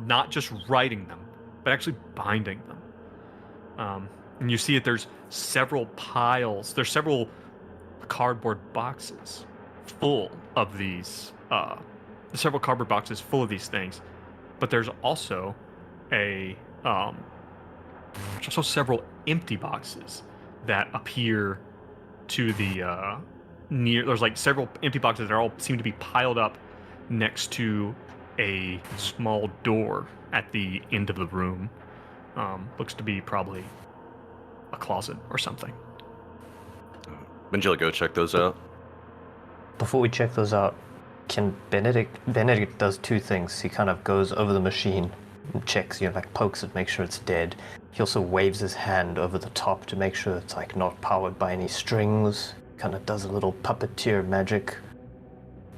Not just writing them, but actually binding them. And you see that there's several cardboard boxes full of these, things, but there's also several empty boxes that appear to the there's like several empty boxes that all seem to be piled up next to a small door at the end of the room. Looks to be probably a closet or something. Benji, go check those out. Before we check those out, can Benedict does two things. He kind of goes over the machine and checks, pokes it, make sure it's dead. He also waves his hand over the top to make sure it's not powered by any strings. Kind of does a little puppeteer magic.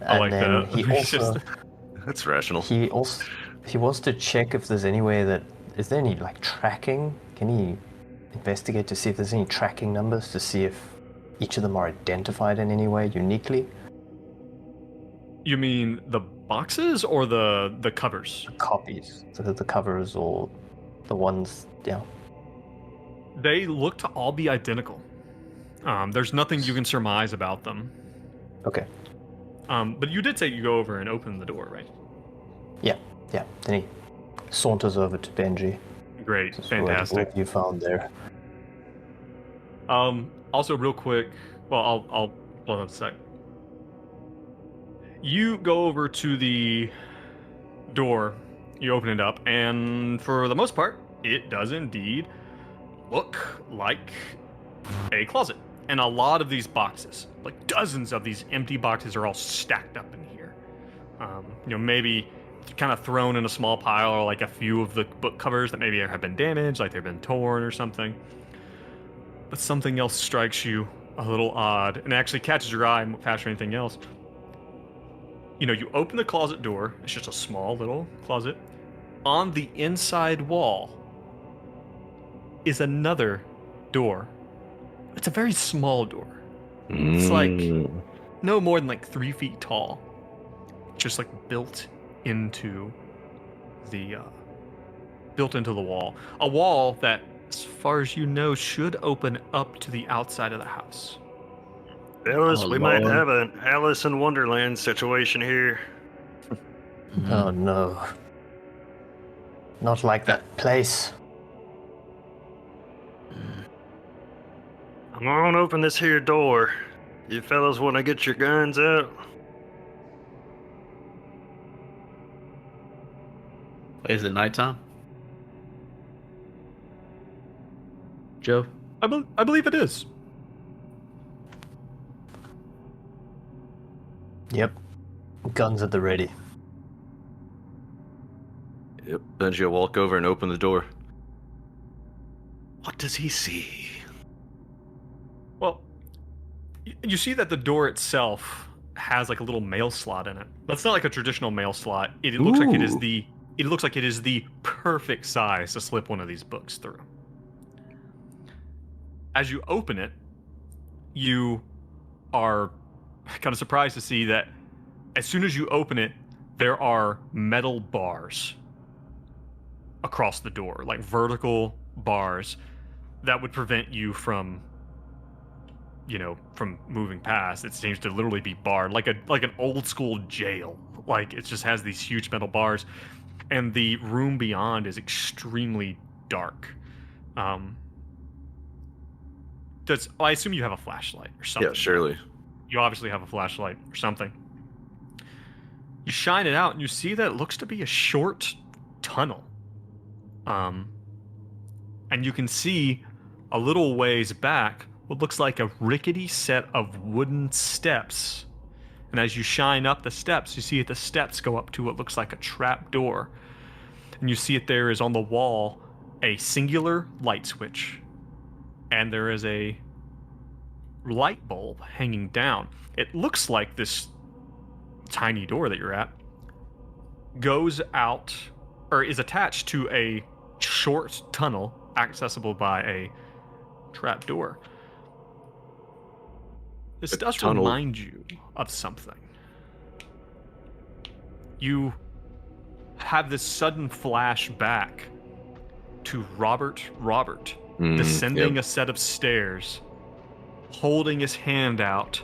I like that. He also, That's rational. he wants to check if there's any way is there any tracking? Can he investigate to see if there's any tracking numbers to see if each of them are identified in any way uniquely? You mean the boxes or the covers? Copies. So that the covers or the ones, yeah. They look to all be identical. There's nothing you can surmise about them. Okay. But you did say you go over and open the door, right? Yeah. Then he saunters over to Benji. Great, Says, fantastic. What have you found there? Also, real quick, well, I'll hold on a sec. You go over to the door, you open it up, and for the most part, it does indeed look like a closet. And a lot of these boxes, like dozens of these empty boxes, are all stacked up in here. Maybe kind of thrown in a small pile, or like a few of the book covers that maybe have been damaged, like they've been torn or something. But something else strikes you a little odd, and it actually catches your eye faster than anything else. You open the closet door. It's just a small little closet. On the inside wall is another door. It's a very small door. It's like no more than 3 feet tall. Just built into the wall. A wall that, as far as you know, should open up to the outside of the house. Fellas, Oh, we might Lord. have an Alice in Wonderland situation here. Oh no. Not like that place. I'm gonna open this here door. You fellas want to get your guns out? Wait, is it nighttime? Joe? I believe it is. Yep. Guns at the ready. Yep. Benji will walk over and open the door. What does he see? Well, you see that the door itself has a little mail slot in it. That's not a traditional mail slot. It looks like it is Ooh. it looks like it is the perfect size to slip one of these books through. As you open it, you are kind of surprised to see that as soon as you open it, there are metal bars across the door, vertical bars that would prevent you from moving past. It seems to literally be barred, like an old school jail. It just has these huge metal bars, and the room beyond is extremely dark. I assume you have a flashlight or something. Yeah, surely. You obviously have a flashlight or something. You shine it out, and you see that it looks to be a short tunnel. And you can see a little ways back what looks like a rickety set of wooden steps. And as you shine up the steps, you see that the steps go up to what looks like a trap door. And you see that there is on the wall a singular light switch. And there is a light bulb hanging down. It looks like this tiny door that you're at goes out, or is attached to a short tunnel accessible by a trapdoor. This The does tunnel- remind you of something. You have this sudden flashback to Robert descending Yep. a set of stairs, holding his hand out,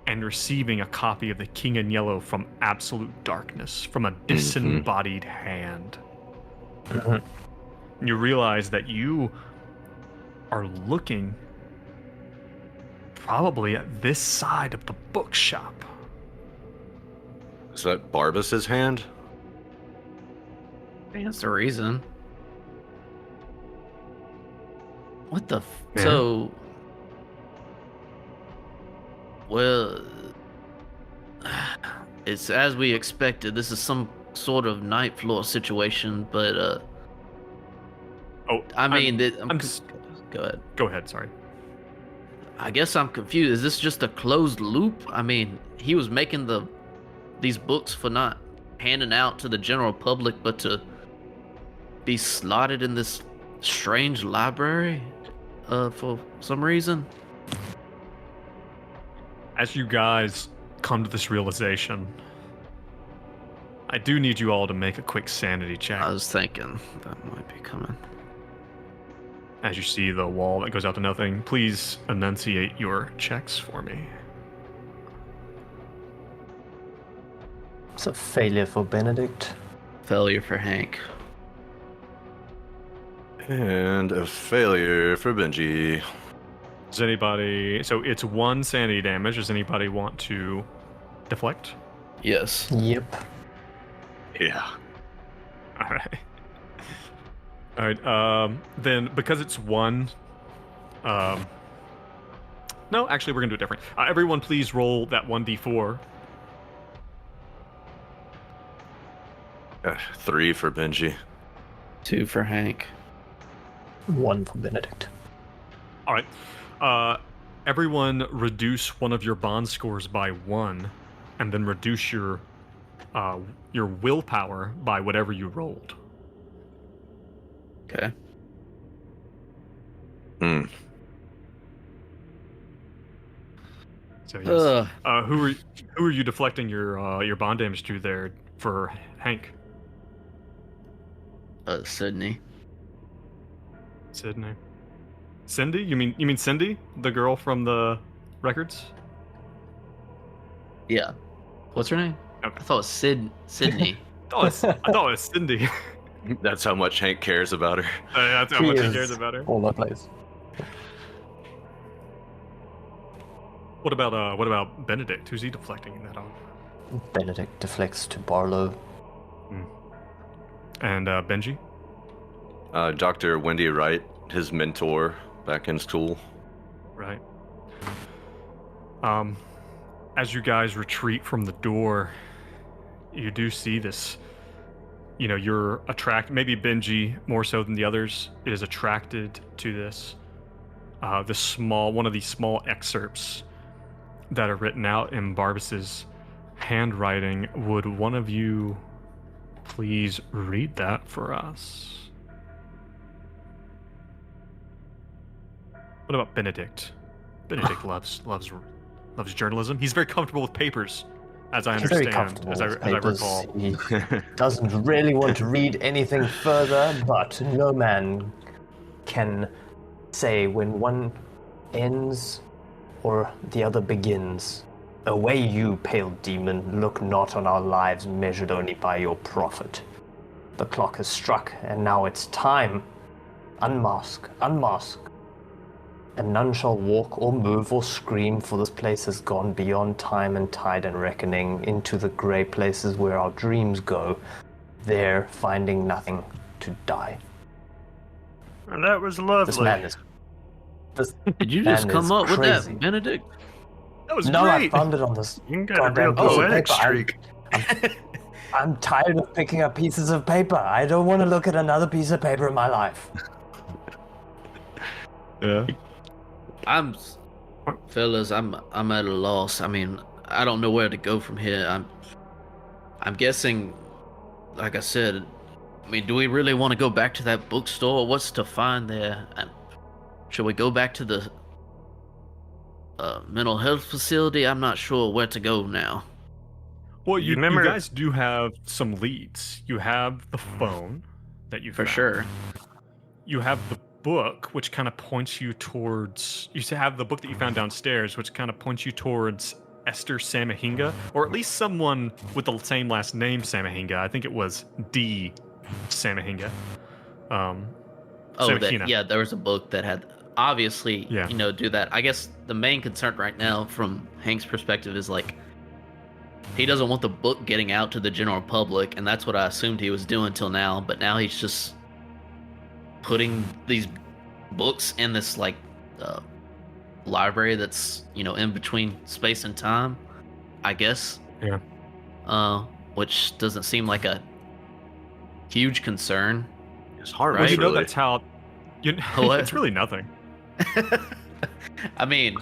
and receiving a copy of The King in Yellow from Absolute Darkness from a disembodied hand. You realize that you are looking probably at this side of the bookshop. Is that Barbas's hand? That's the reason. What the? Yeah. So, well, it's as we expected. This is some sort of night floor situation, but Oh, I mean, go ahead. Go ahead, sorry. I guess I'm confused. Is this just a closed loop? I mean, he was making these books for not handing out to the general public, but to be slotted in this strange library for some reason. As you guys come to this realization, I do need you all to make a quick sanity check. I was thinking that might be coming. As you see the wall that goes out to nothing, please enunciate your checks for me. It's a failure for Benedict. Failure for Hank. And a failure for Benji. Does anybody... So it's 1 sanity damage. Does anybody want to deflect? Yes. Yep. Yeah. Alright. Alright, then because it's 1... no, actually we're gonna do it different. Everyone please roll that 1d4. 3 for Benji. 2 for Hank. 1 for Benedict. Alright. Everyone reduce one of your bond scores by 1, and then reduce your willpower by whatever you rolled. Okay. So yes. Who are you deflecting your bond damage to there for Hank? Sydney. Sydney. Cindy? You mean Cindy, the girl from the records? Yeah. What's her name? Okay. I thought it was Sydney. I thought it was Cindy. That's how much Hank cares about her. That's how He much he is cares about her. all over the place. What about Benedict? Who's he deflecting that on? Benedict deflects to Barlow. And Benji? Dr. Wendy Wright, his mentor back in school. Right. As you guys retreat from the door, you do see this. You know, you're attracted. Maybe Benji more so than the others is attracted to this. One of these small excerpts that are written out in Barbas's handwriting. Would one of you please read that for us? What about Benedict? Benedict loves journalism. He's very comfortable with papers, as I He's very understand, comfortable as I with papers. recall. He doesn't really want to read anything further, but no man can say when one ends or the other begins. Away you, pale demon, look not on our lives measured only by your profit. The clock has struck, and now it's time. Unmask, unmask. And none shall walk or move or scream, for this place has gone beyond time and tide and reckoning, into the grey places where our dreams go, there finding nothing to die. And that was lovely. This man is... Did you man just come is up with crazy. that, Benedict? That was No, I great. found it on this You got a real goddamn piece of poetic paper. streak. I'm tired of picking up pieces of paper. I don't want to look at another piece of paper in my life. Yeah. Fellas, I'm at a loss. I mean, I don't know where to go from here. I'm guessing, like I said, I mean, do we really want to go back to that bookstore? What's to find there? Should we go back to the mental health facility? I'm not sure where to go now. Well, you remember- guys do have some leads. You have the phone that you For found. sure. You have the book, which kind of points you towards. You have the book that you found downstairs, which kind of points you towards Esther Samahinga, or at least someone with the same last name, Samahinga. I think it was D. Samahinga. Oh, Samahina. yeah, there was a book that had obviously, Yeah. do that. I guess the main concern right now from Hank's perspective is like he doesn't want the book getting out to the general public, and that's what I assumed he was doing till now, but now he's just putting these books in this like library that's, in between space and time, I guess. Yeah. Which doesn't seem like a huge concern. It's hard, Right? Well, you know really. that's how. What? It's really nothing. I mean,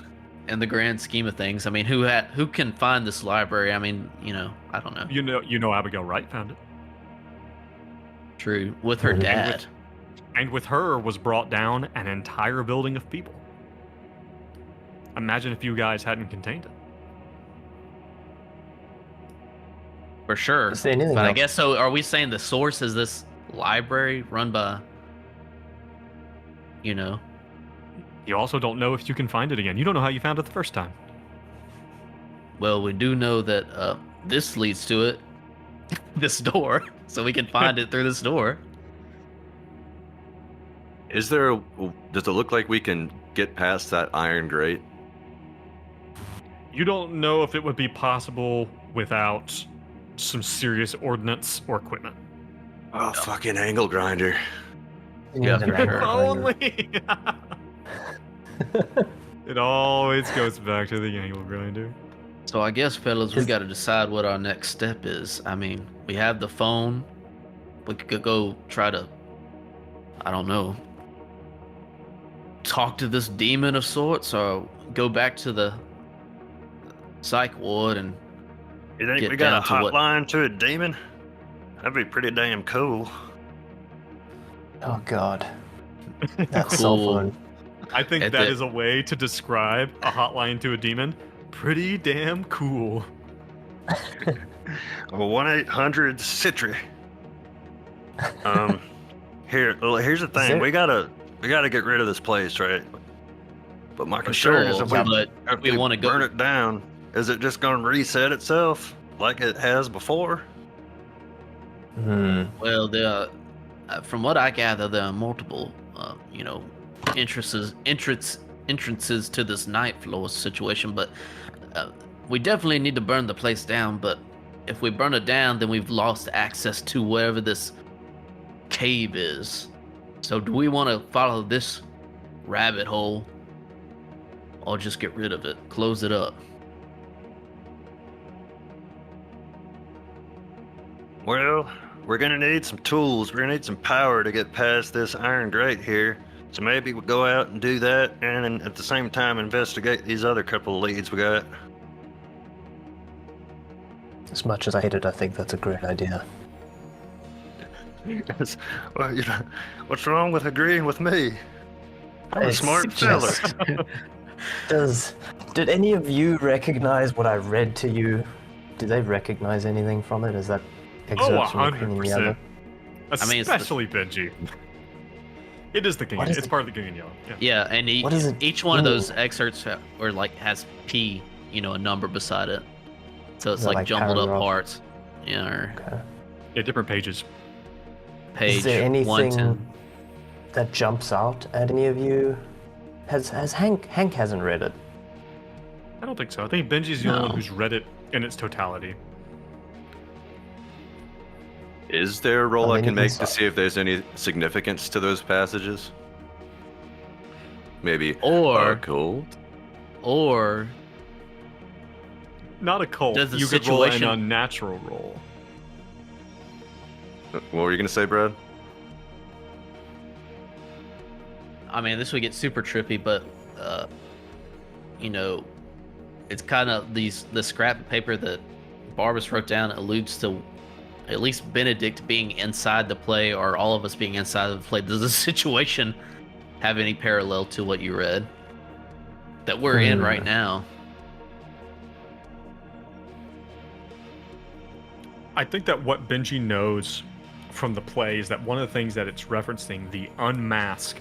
in the grand scheme of things, I mean, who can find this library? I mean, I don't know. You know Abigail Wright found it. True, with her And with- dad. And with her was brought down an entire building of people. Imagine if you guys hadn't contained it. For sure. Is there anything But I else? guess so. Are we saying the source is this library run by, You also don't know if you can find it again. You don't know how you found it the first time. Well, we do know that this leads to it, this door, so we can find it through this door. Is there? Does it look like we can get past that iron grate? You don't know if it would be possible without some serious ordnance or equipment. Oh, fucking angle grinder. You need Yeah, an for angle sure. grinder. Only. It always goes back to the angle grinder. So I guess, fellas, we Is- got to decide what our next step is. I mean, we have the phone. We could go try to, I don't know, talk to this demon of sorts, or go back to the psych ward and You think Get we got a down to what- hotline to a demon? That'd be pretty damn cool. Oh god. That cell Cool. phone. I think At that the- is a way to describe a hotline to a demon. Pretty damn cool. 1-800-CITRI. Here's the thing. there- We gotta get rid of this place, right? But my for concern is sure, if we, but if we we want to go. burn it down, is it just gonna reset itself like it has before? Well, from what I gather, there are multiple, entrances to this night floor situation. But we definitely need to burn the place down. But if we burn it down, then we've lost access to wherever this cave is. So, do we want to follow this rabbit hole, or just get rid of it, close it up? Well, we're gonna need some tools. We're gonna need some power to get past this iron grate here. So maybe we'll go out and do that, and then at the same time investigate these other couple of leads we got. As much as I hate it, I think that's a great idea. Well, what's wrong with agreeing with me? I'm a It's smart fella. just- Did any of you recognize what I read to you? Did they recognize anything from it? Is that Oh, exerts from the King and the 100%. other? I mean, it's the- Especially Benji. It is the king. What is It's it? part of the king and yellow. Yeah. Yeah, and What is it? each one of Ooh. those excerpts has P, a number beside it. So it's Is that like like jumbled up paragraph? parts. Yeah, or Okay. Yeah, different pages. page Is there 110. anything that jumps out at any of you? Has Hank hasn't read it? I don't think so. I think Benji's the only one No. who's read it in its totality. Is there a roll Oh, I then can you can make to stop. see if there's any significance to those passages? Maybe Or- occult? Or Not a cult. Does the You could roll an situation- unnatural roll. What were you gonna say, Brad? I mean, this would get super trippy, but it's kind of the scrap of paper that Barbas wrote down alludes to at least Benedict being inside the play, or all of us being inside of the play, does the situation have any parallel to what you read that we're in right now? I think that what Benji knows from the play is that one of the things that it's referencing, the unmask.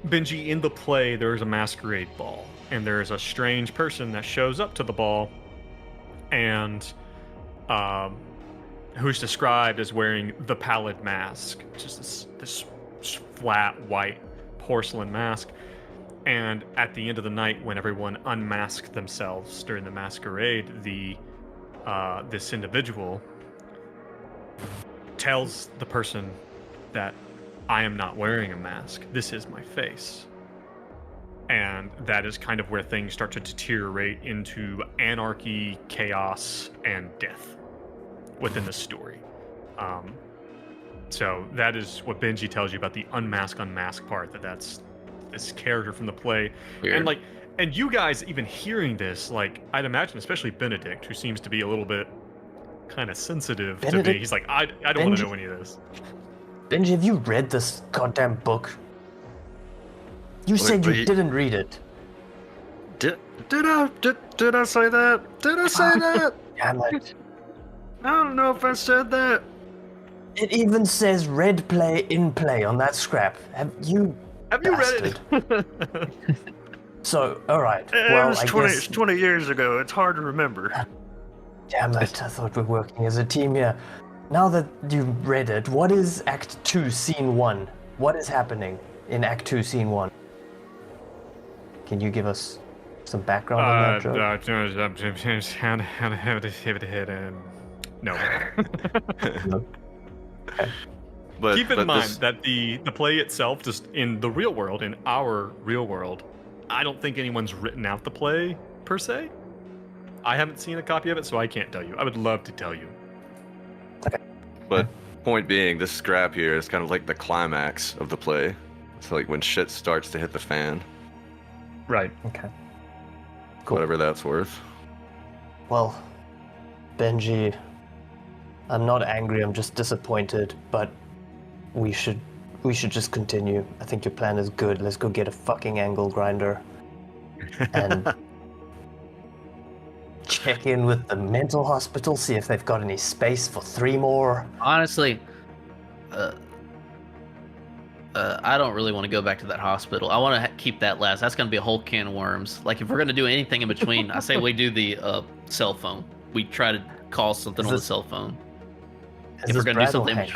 Benji, in the play, there's a masquerade ball, and there's a strange person that shows up to the ball, and who's described as wearing the pallid mask, which is this flat white porcelain mask. And at the end of the night, when everyone unmasked themselves during the masquerade, this individual tells the person that I am not wearing a mask. This is my face. And that is kind of where things start to deteriorate into anarchy, chaos, and death within the story. So that is what Benji tells you about the unmask part, that's this character from the play. Weird. And you guys even hearing this, like, I'd imagine, especially Benedict, who seems to be a little bit kind of sensitive to me. He's like, I don't want to know any of this. Benji, have you read this goddamn book? You said you didn't read it. Did I say that? Did I say that? Damn it. I don't know if I said that. It even says red play in play on that scrap. Have you read it? So, alright. Well, it was 20 years ago. It's hard to remember. Damn it, I thought we were working as a team here. Now that you've read it, what is Act 2, Scene 1? What is happening in Act 2, Scene 1? Can you give us some background on that, Joe? No. No. Okay. Keep in mind that the play itself, just in the real world, in our real world, I don't think anyone's written out the play, per se. I haven't seen a copy of it, so I can't tell you. I would love to tell you. Okay. But point being, this scrap here is kind of like the climax of the play. It's like when shit starts to hit the fan. Right. Okay. Cool. Whatever that's worth. Well, Benji, I'm not angry, I'm just disappointed, but we should just continue. I think your plan is good. Let's go get a fucking angle grinder and check in with the mental hospital, see if they've got any space for 3 more. Honestly, I don't really want to go back to that hospital. I want to keep that last. That's going to be a whole can of worms. Like, if we're going to do anything in between, I say we do the cell phone. We try to call something on the cell phone. If we're going to do something...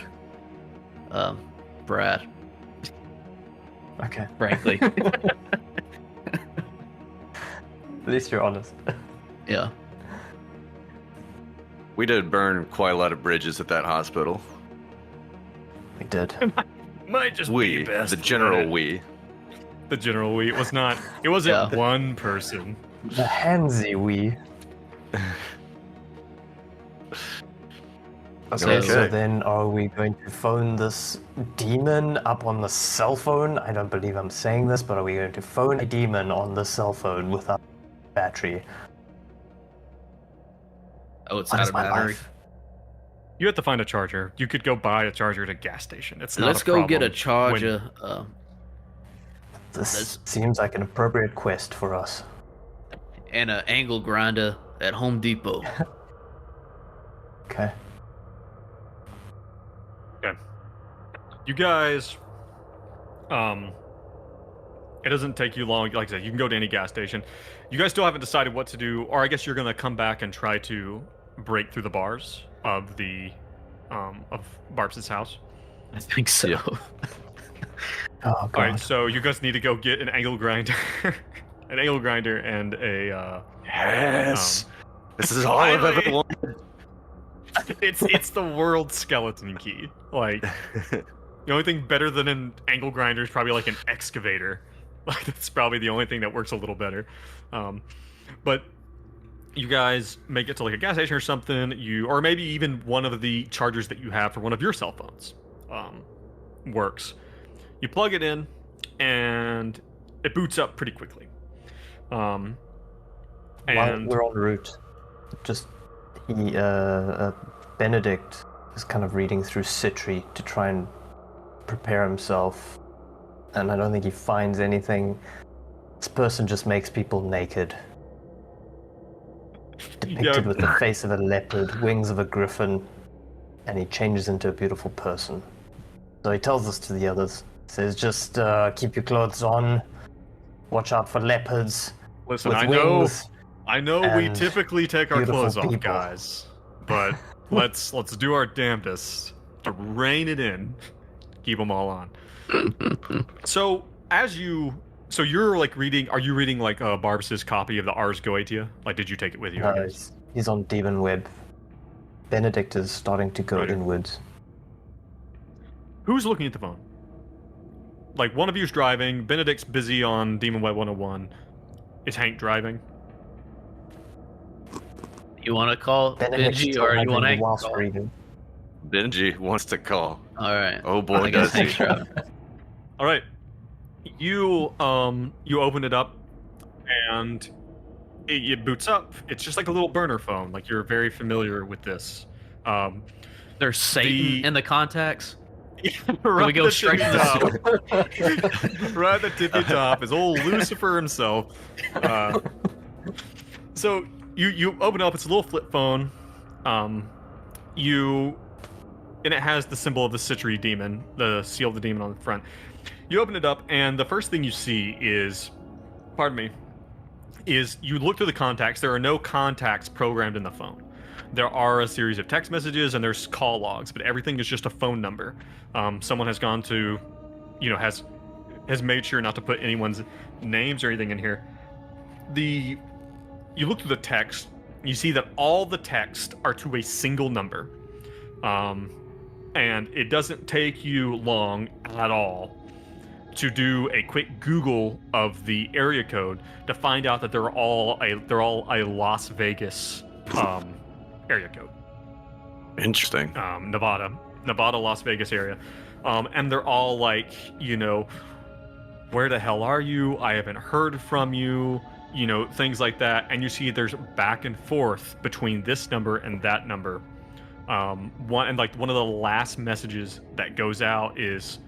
Brad. Okay. Frankly. At least you're honest. Yeah. We did burn quite a lot of bridges at that hospital. We did. Might just We, be best. the general we. The general we. It was not. It wasn't Yeah. one person. The handsy we. Okay, so then are we going to phone this demon up on the cell phone? I don't believe I'm saying this, but are we going to phone a demon on the cell phone without battery? Oh, it's What out is of my battery. life? You have to find a charger. You could go buy a charger at a gas station. It's not Let's a go get a problem charger. This seems like an appropriate quest for us. And an angle grinder at Home Depot. Okay. You guys, it doesn't take you long. Like I said, you can go to any gas station. You guys still haven't decided what to do, or I guess you're gonna come back and try to break through the bars of the of Barbs' house. I think so. Yeah. Oh, God. All right, so you guys need to go get an angle grinder, an angle grinder, and a. Yes. This is all I've ever wanted. It's the world skeleton key. Like, the only thing better than an angle grinder is probably like an excavator. Like, that's probably the only thing that works a little better. But you guys make it to like a gas station or something. Or maybe even one of the chargers that you have for one of your cell phones works. You plug it in, and it boots up pretty quickly. While And we're en route, just Benedict is kind of reading through Citri to try and prepare himself, and I don't think he finds anything. This person just makes people naked. Depicted with the face of a leopard, wings of a griffin, and he changes into a beautiful person. So he tells this to the others. He says, just keep your clothes on, watch out for leopards. Listen, with I wings know we and typically take our beautiful clothes off, people. guys, but let's do our damnedest to rein it in, keep them all on. So you're like reading. Are you reading like Barbas's copy of the Ars Goetia? Like, did you take it with you? I guess? He's on Demon Web. Benedict is starting to go Right. inwards. Who's looking at the phone? Like, one of you's driving. Benedict's busy on Demon Web 101. Is Hank driving? You want to call Benedict's Benji still or you having want the to wasp call? reading. Benji wants to call. All right. Oh boy, I guess does he. Hank's driving. All right. You open it up, and it boots up. It's just like a little burner phone. Like, you're very familiar with this. There's Satan in the contacts. Right we go at the straight to tippy the top. Right at the tippy top is old Lucifer himself. So you open up. It's a little flip phone. And it has the symbol of the Citri demon, the seal of the demon on the front. You open it up, and the first thing you see is, you look through the contacts. There are no contacts programmed in the phone. There are a series of text messages and there's call logs, but everything is just a phone number. Someone has gone to, has made sure not to put anyone's names or anything in here. You look through the text, you see that all the text are to a single number. And it doesn't take you long at all to do a quick Google of the area code to find out that they're all a Las Vegas area code. Interesting. Nevada, Las Vegas area. And they're all like, where the hell are you? I haven't heard from you, things like that. And you see there's back and forth between this number and that number. One of the last messages that goes out is,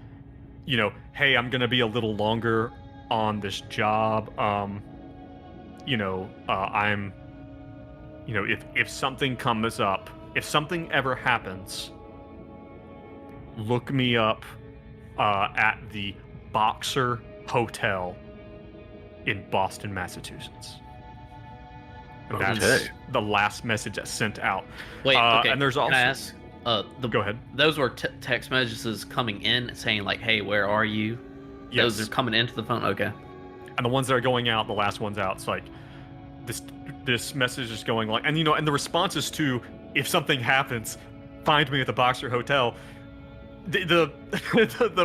hey, I'm gonna be a little longer on this job. If something comes up, if something ever happens, look me up at the Boxer Hotel in Boston, Massachusetts. And that's Okay. the last message that's sent out. Wait, okay. And there's also. Can I ask? Go ahead. Those were text messages coming in saying like, "Hey, where are you?" Yes. Those are coming into the phone. Okay. And the ones that are going out, the last one's out. It's like this message is going like, and and the responses to, if something happens, find me at the Boxer Hotel. The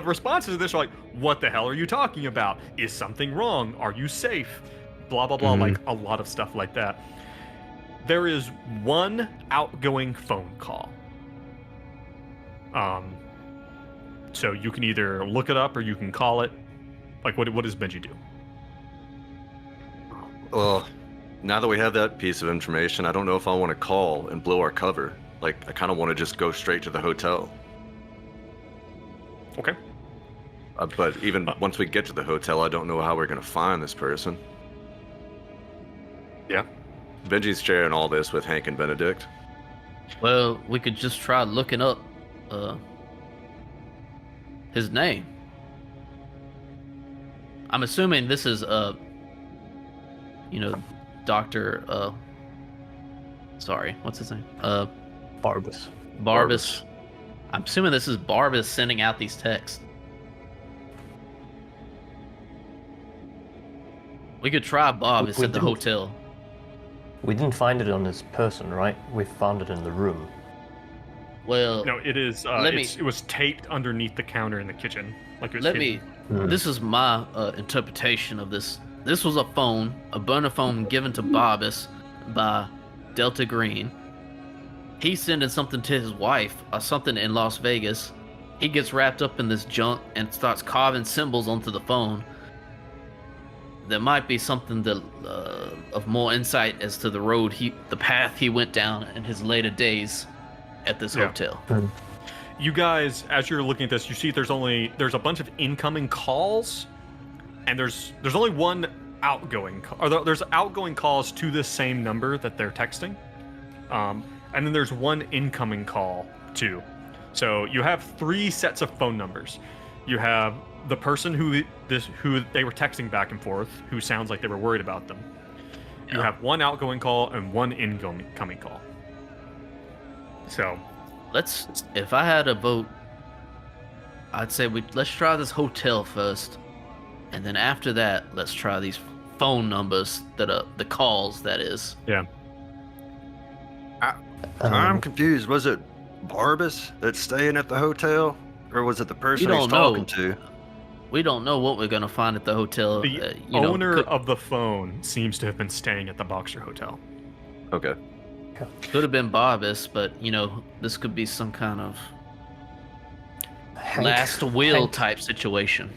responses to this are like, what the hell are you talking about? Is something wrong? Are you safe? Blah blah blah. Like a lot of stuff like that. There is one outgoing phone call. So you can either look it up or you can call it. Like, what does Benji do? Well, now that we have that piece of information, I don't know if I want to call and blow our cover. Like, I kind of want to just go straight to the hotel. Okay. But even once we get to the hotel, I don't know how we're going to find this person. Yeah. Benji's sharing all this with Hank and Benedict. Well, we could just try looking up his name. I'm assuming this is Dr. Sorry, what's his name? Barbas. Barbas. I'm assuming this is Barbas sending out these texts. We could try Bob. It's at the hotel. We didn't find it on his person, right? We found it in the room. Well, No, it is. It was taped underneath the counter in the kitchen. Like, it was hidden. This is my interpretation of this. This was a burner phone given to Barbas by Delta Green. He's sending something to his wife, or something in Las Vegas. He gets wrapped up in this junk and starts carving symbols onto the phone. there might be something that of more insight as to the path he went down in his later days at this hotel. You guys, as you're looking at this, you see there's a bunch of incoming calls, and there's only one outgoing there's outgoing calls to this same number that they're texting, and then there's one incoming call too. So you have 3 sets of phone numbers. You have the person who they were texting back and forth, who sounds like they were worried about them. You have one outgoing call and one incoming call. So if I had a vote, I'd say let's try this hotel first, and then after that, let's try these phone numbers that are the calls. That is. Yeah. I'm confused. Was it Barbas that's staying at the hotel, or was it the person he's don't talking know. to? We don't know what we're gonna find at the hotel. The owner of the phone seems to have been staying at the Boxer Hotel. Okay. Could have been Barbas, but this could be some kind of last will type situation.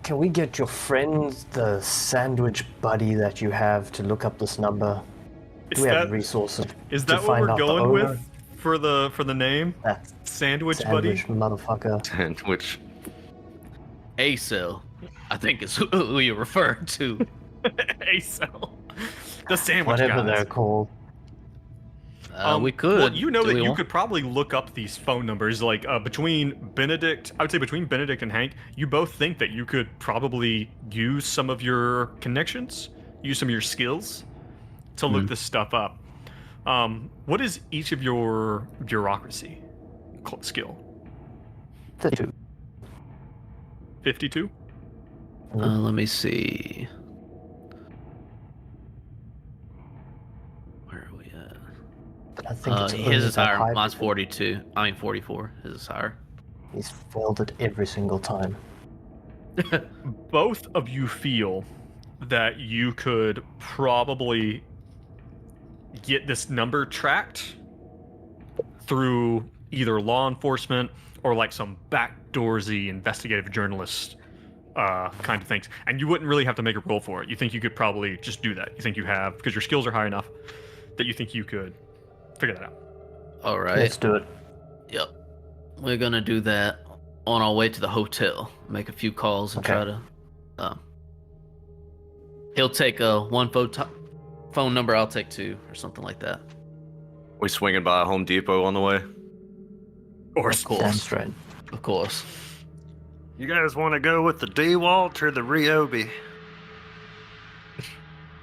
Can we get your friend, the sandwich buddy that you have, to look up this number? Do we have resources? Is to that what find we're out the going owner? with for the name? That's Sandwich sandwich motherfucker. Sandwich. ACEL, I think is who you're referring to. ACEL. The sandwich Whatever guys. they're called. We could. Well, you know Do that we you want- could probably look up these phone numbers, like between Benedict. I would say between Benedict and Hank, you both think that you could probably use some of your connections, use some of your skills, to look this stuff up. What is each of your bureaucracy skill? 32. 52. Let me see. Where are we at? I think it's His is only higher. high Mine's because 42. I mean 44. His is higher. He's failed it every single time. Both of you feel that you could probably get this number tracked through either law enforcement or like some backdoorsy investigative journalist kind of things, and you wouldn't really have to make a roll for it. You think you could probably just do that. You think you have, because your skills are high enough that you think you could figure that out. All right. Let's do it. Yep. We're gonna do that on our way to the hotel. Make a few calls and try to. He'll take one phone number. I'll take 2 or something like that. We swinging by Home Depot on the way? Of course. Damn straight. Of course. You guys want to go with the DeWalt or the Ryobi?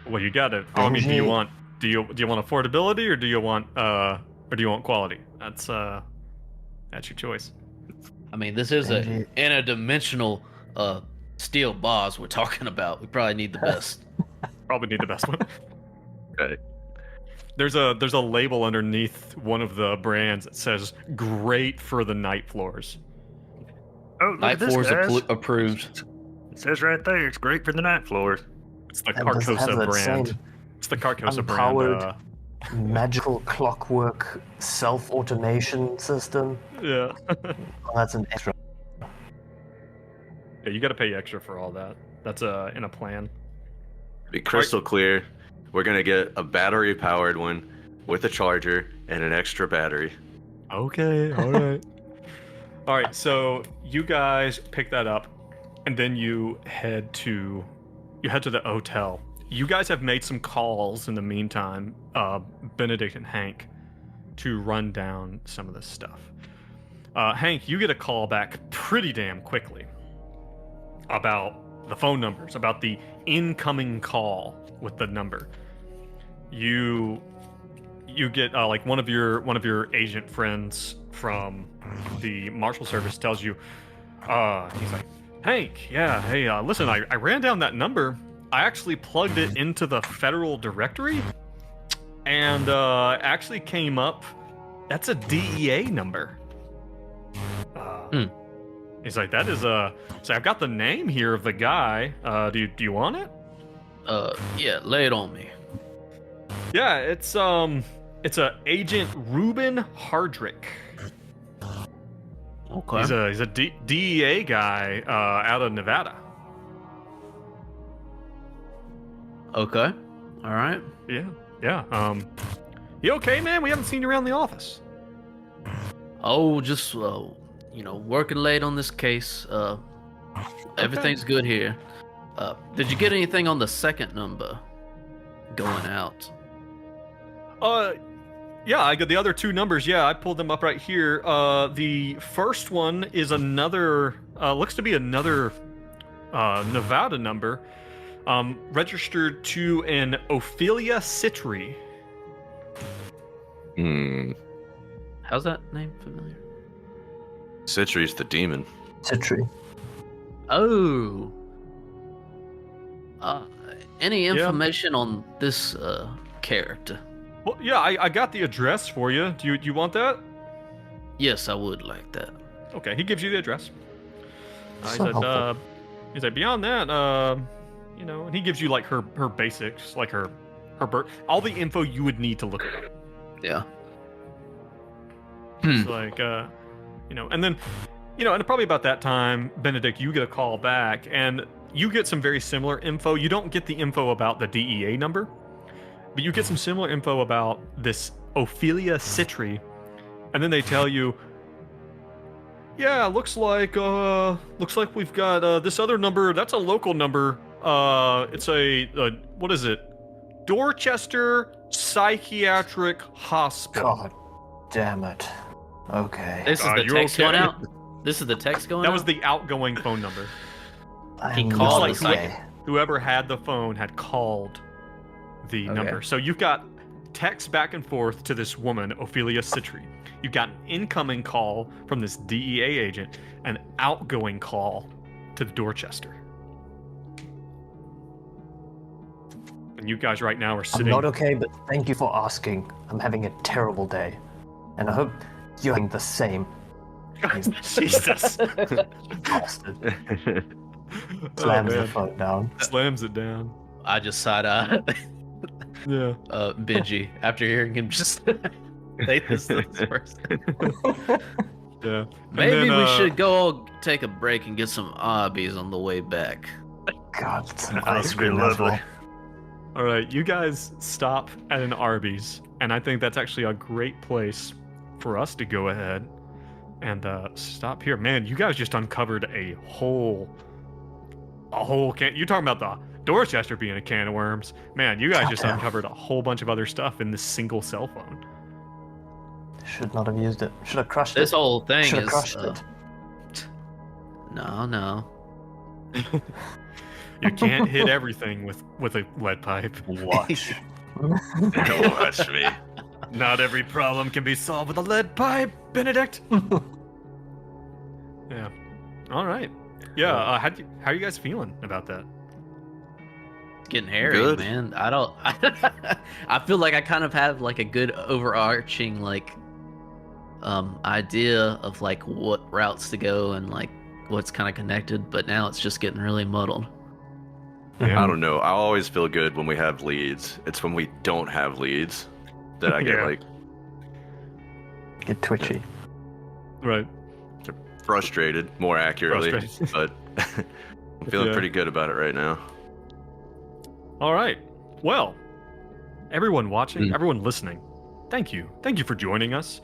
Well, you got it. I mean, do you want affordability or do you want quality? That's your choice. I mean, this is Benji. a interdimensional steel bars we're talking about. We probably need the best. Probably need the best one. Okay. There's a label underneath one of the brands that says "Great for the night floors." Oh, look Night at this, floors guys. approved. It says right there, it's great for the night floors. It's the And does it have Carcosa that brand. same It's the Carcosa empowered- brand. magical clockwork self-automation system? Yeah. Oh, that's an extra. Yeah, you got to pay extra for all that. That's in a plan. To be crystal clear, we're gonna get a battery-powered one with a charger and an extra battery. Okay. All right. All right. So you guys pick that up, and then you head to the hotel. You guys have made some calls in the meantime, Benedict and Hank, to run down some of this stuff. Hank, you get a call back pretty damn quickly about the phone numbers, about the incoming call with the number. You get like one of your agent friends from the Marshal Service tells you, he's like, Hank, yeah, hey, listen, I ran down that number. I actually plugged it into the federal directory, and actually came up. That's a DEA number. He's like, that is a. So I've got the name here of the guy. Do you want it? Yeah, lay it on me. Yeah, it's a Agent Ruben Hardrick. Okay. He's a DEA guy out of Nevada. Okay. All right. Yeah. You okay, man? We haven't seen you around the office. Oh, just working late on this case. Everything's good here. Did you get anything on the second number going out? Yeah, I got the other two numbers. Yeah, I pulled them up right here. The first one is another, looks to be another Nevada number, registered to an Ophelia Citri. How's that name familiar? Citri's the demon. Citri. Oh. Any information on this character? Well, yeah, I got the address for you. Do you want that? Yes, I would like that. Okay, he gives you the address. So He said, beyond that, and he gives you like her basics, like her birth, all the info you would need to look at it. Yeah. It's like, and then, and probably about that time, Benedict, you get a call back, and you get some very similar info. You don't get the info about the DEA number, but you get some similar info about this Ophelia Citri, and then they tell you, yeah, looks like we've got this other number. That's a local number. It's what is it? Dorchester Psychiatric Hospital. God damn it. Okay. This is the you text okay? going out? This is the text going out? That was the outgoing phone number. He I'm called not us, okay. Whoever had the phone had called the number. So you've got text back and forth to this woman, Ophelia Citri. You've got an incoming call from this DEA agent, an outgoing call to the Dorchester. And you guys right now are I'm sitting. not okay, but thank you for asking. I'm having a terrible day. And I hope you're having the same. Jesus. Bastard. Oh, Slams the man. phone down. Slams it down. I just side-eye Yeah. Benji after hearing him just say this to this person. Yeah. And Maybe then, we should go take a break and get some Arby's on the way back. God, some That ice would be cream as lovely. well. All right, you guys stop at an Arby's, and I think that's actually a great place for us to go ahead and stop here. Man, you guys just uncovered a whole can. You talking about the Dorchester being a can of worms? Man, you guys just Goddamn. uncovered a whole bunch of other stuff in this single cell phone. Should not have used it. Should have crushed This it. whole thing Should have is crushed it. no. You can't hit everything with a lead pipe. Watch. Watch me. Not every problem can be solved with a lead pipe, Benedict. Yeah. All right. Yeah. How are you guys feeling about that? Getting hairy, Good. man. I feel like I kind of have like a good overarching like idea of like what routes to go and like what's kind of connected, but now it's just getting really muddled. I don't know. I always feel good when we have leads. It's when we don't have leads that I get Yeah. like Get twitchy. Right. frustrated, more accurately. Frustrated. But I'm feeling Yeah. pretty good about it right now. All right. Well, everyone watching, everyone listening, thank you. Thank you for joining us.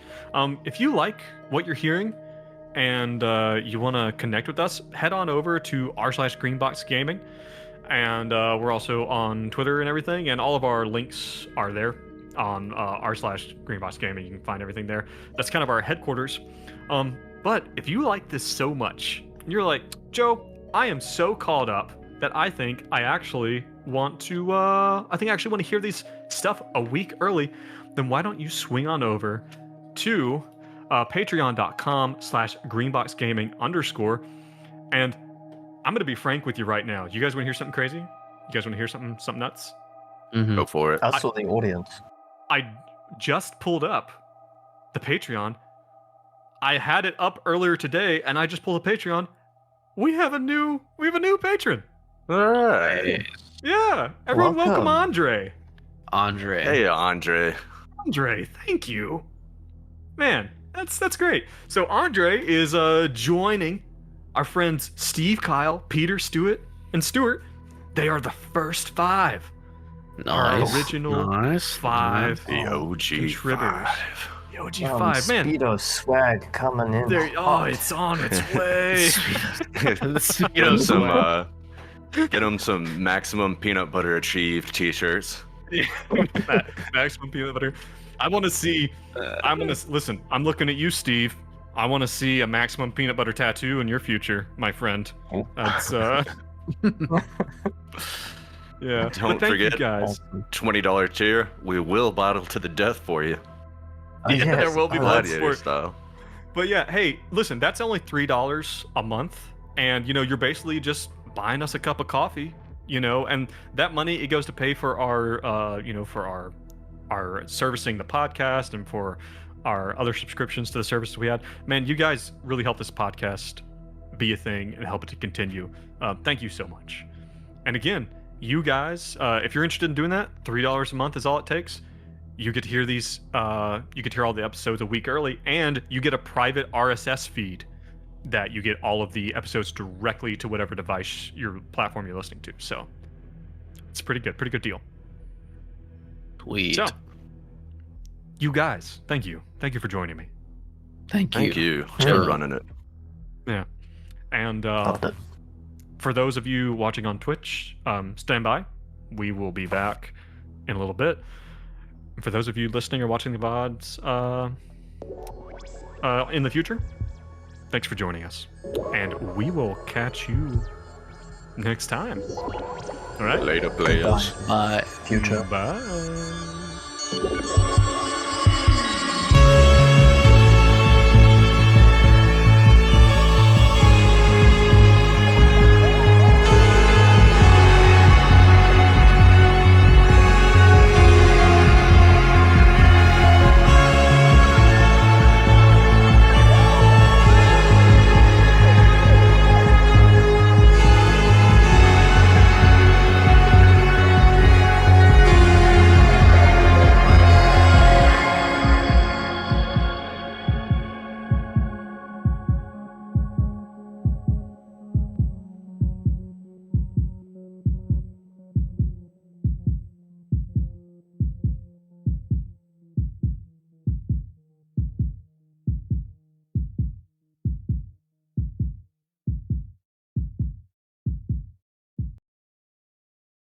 If you like what you're hearing and you want to connect with us, head on over to r/greenboxgaming. And we're also on Twitter and everything. And all of our links are there on r/greenboxgaming. You can find everything there. That's kind of our headquarters. But if you like this so much, you're like, Joe, I am so caught up that I think I actually want to hear these stuff a week early, then why don't you swing on over to patreon.com/greenboxgaming_. And I'm going to be frank with you right now. You guys want to hear something crazy? You guys want to hear something nuts? Mm-hmm. Go for it. Us or the audience? I just pulled up the Patreon. I had it up earlier today, and I just pulled the Patreon. We have a new patron. All right. Yeah, everyone, welcome Welcome. Andre. Andre. Hey, Andre. Andre, thank you, man. That's great. So Andre is joining our friends Steve, Kyle, Peter, Stuart, and Stuart. They are the first 5 our Nice. original Nice. 5 The OG contributors. 5. The OG 5, man. Speedo swag coming in. There, hot. it's on its way. Get him some maximum peanut butter achieved t-shirts. Maximum peanut butter. I want to see. Listen. I'm looking at you, Steve. I want to see a maximum peanut butter tattoo in your future, my friend. That's yeah. Don't But thank you forget- guys. $20 tier. We will battle to the death for you. Yeah, there will be lots Gladiator for. style. But yeah, hey, listen. That's only $3 a month, and you're basically just buying us a cup of coffee. And that money, it goes to pay for our for our servicing the podcast and for our other subscriptions to the services we had. Man, you guys really help this podcast be a thing and help it to continue. Thank you so much. And again, you guys, if you're interested in doing that, $3 a month is all it takes. You get to hear these. You get to hear all the episodes a week early, and you get a private RSS feed that you get all of the episodes directly to whatever device, your platform you're listening to. So it's pretty good deal. Sweet. So, you guys, thank you for joining me. Thank you. Thank you for Sure. running it. Yeah, and Loved it. for those of you watching on Twitch, stand by. We will be back in a little bit. And for those of you listening or watching the VODs in the future, thanks for joining us, and we will catch you next time. All right. Later, players. Bye. Future. Bye.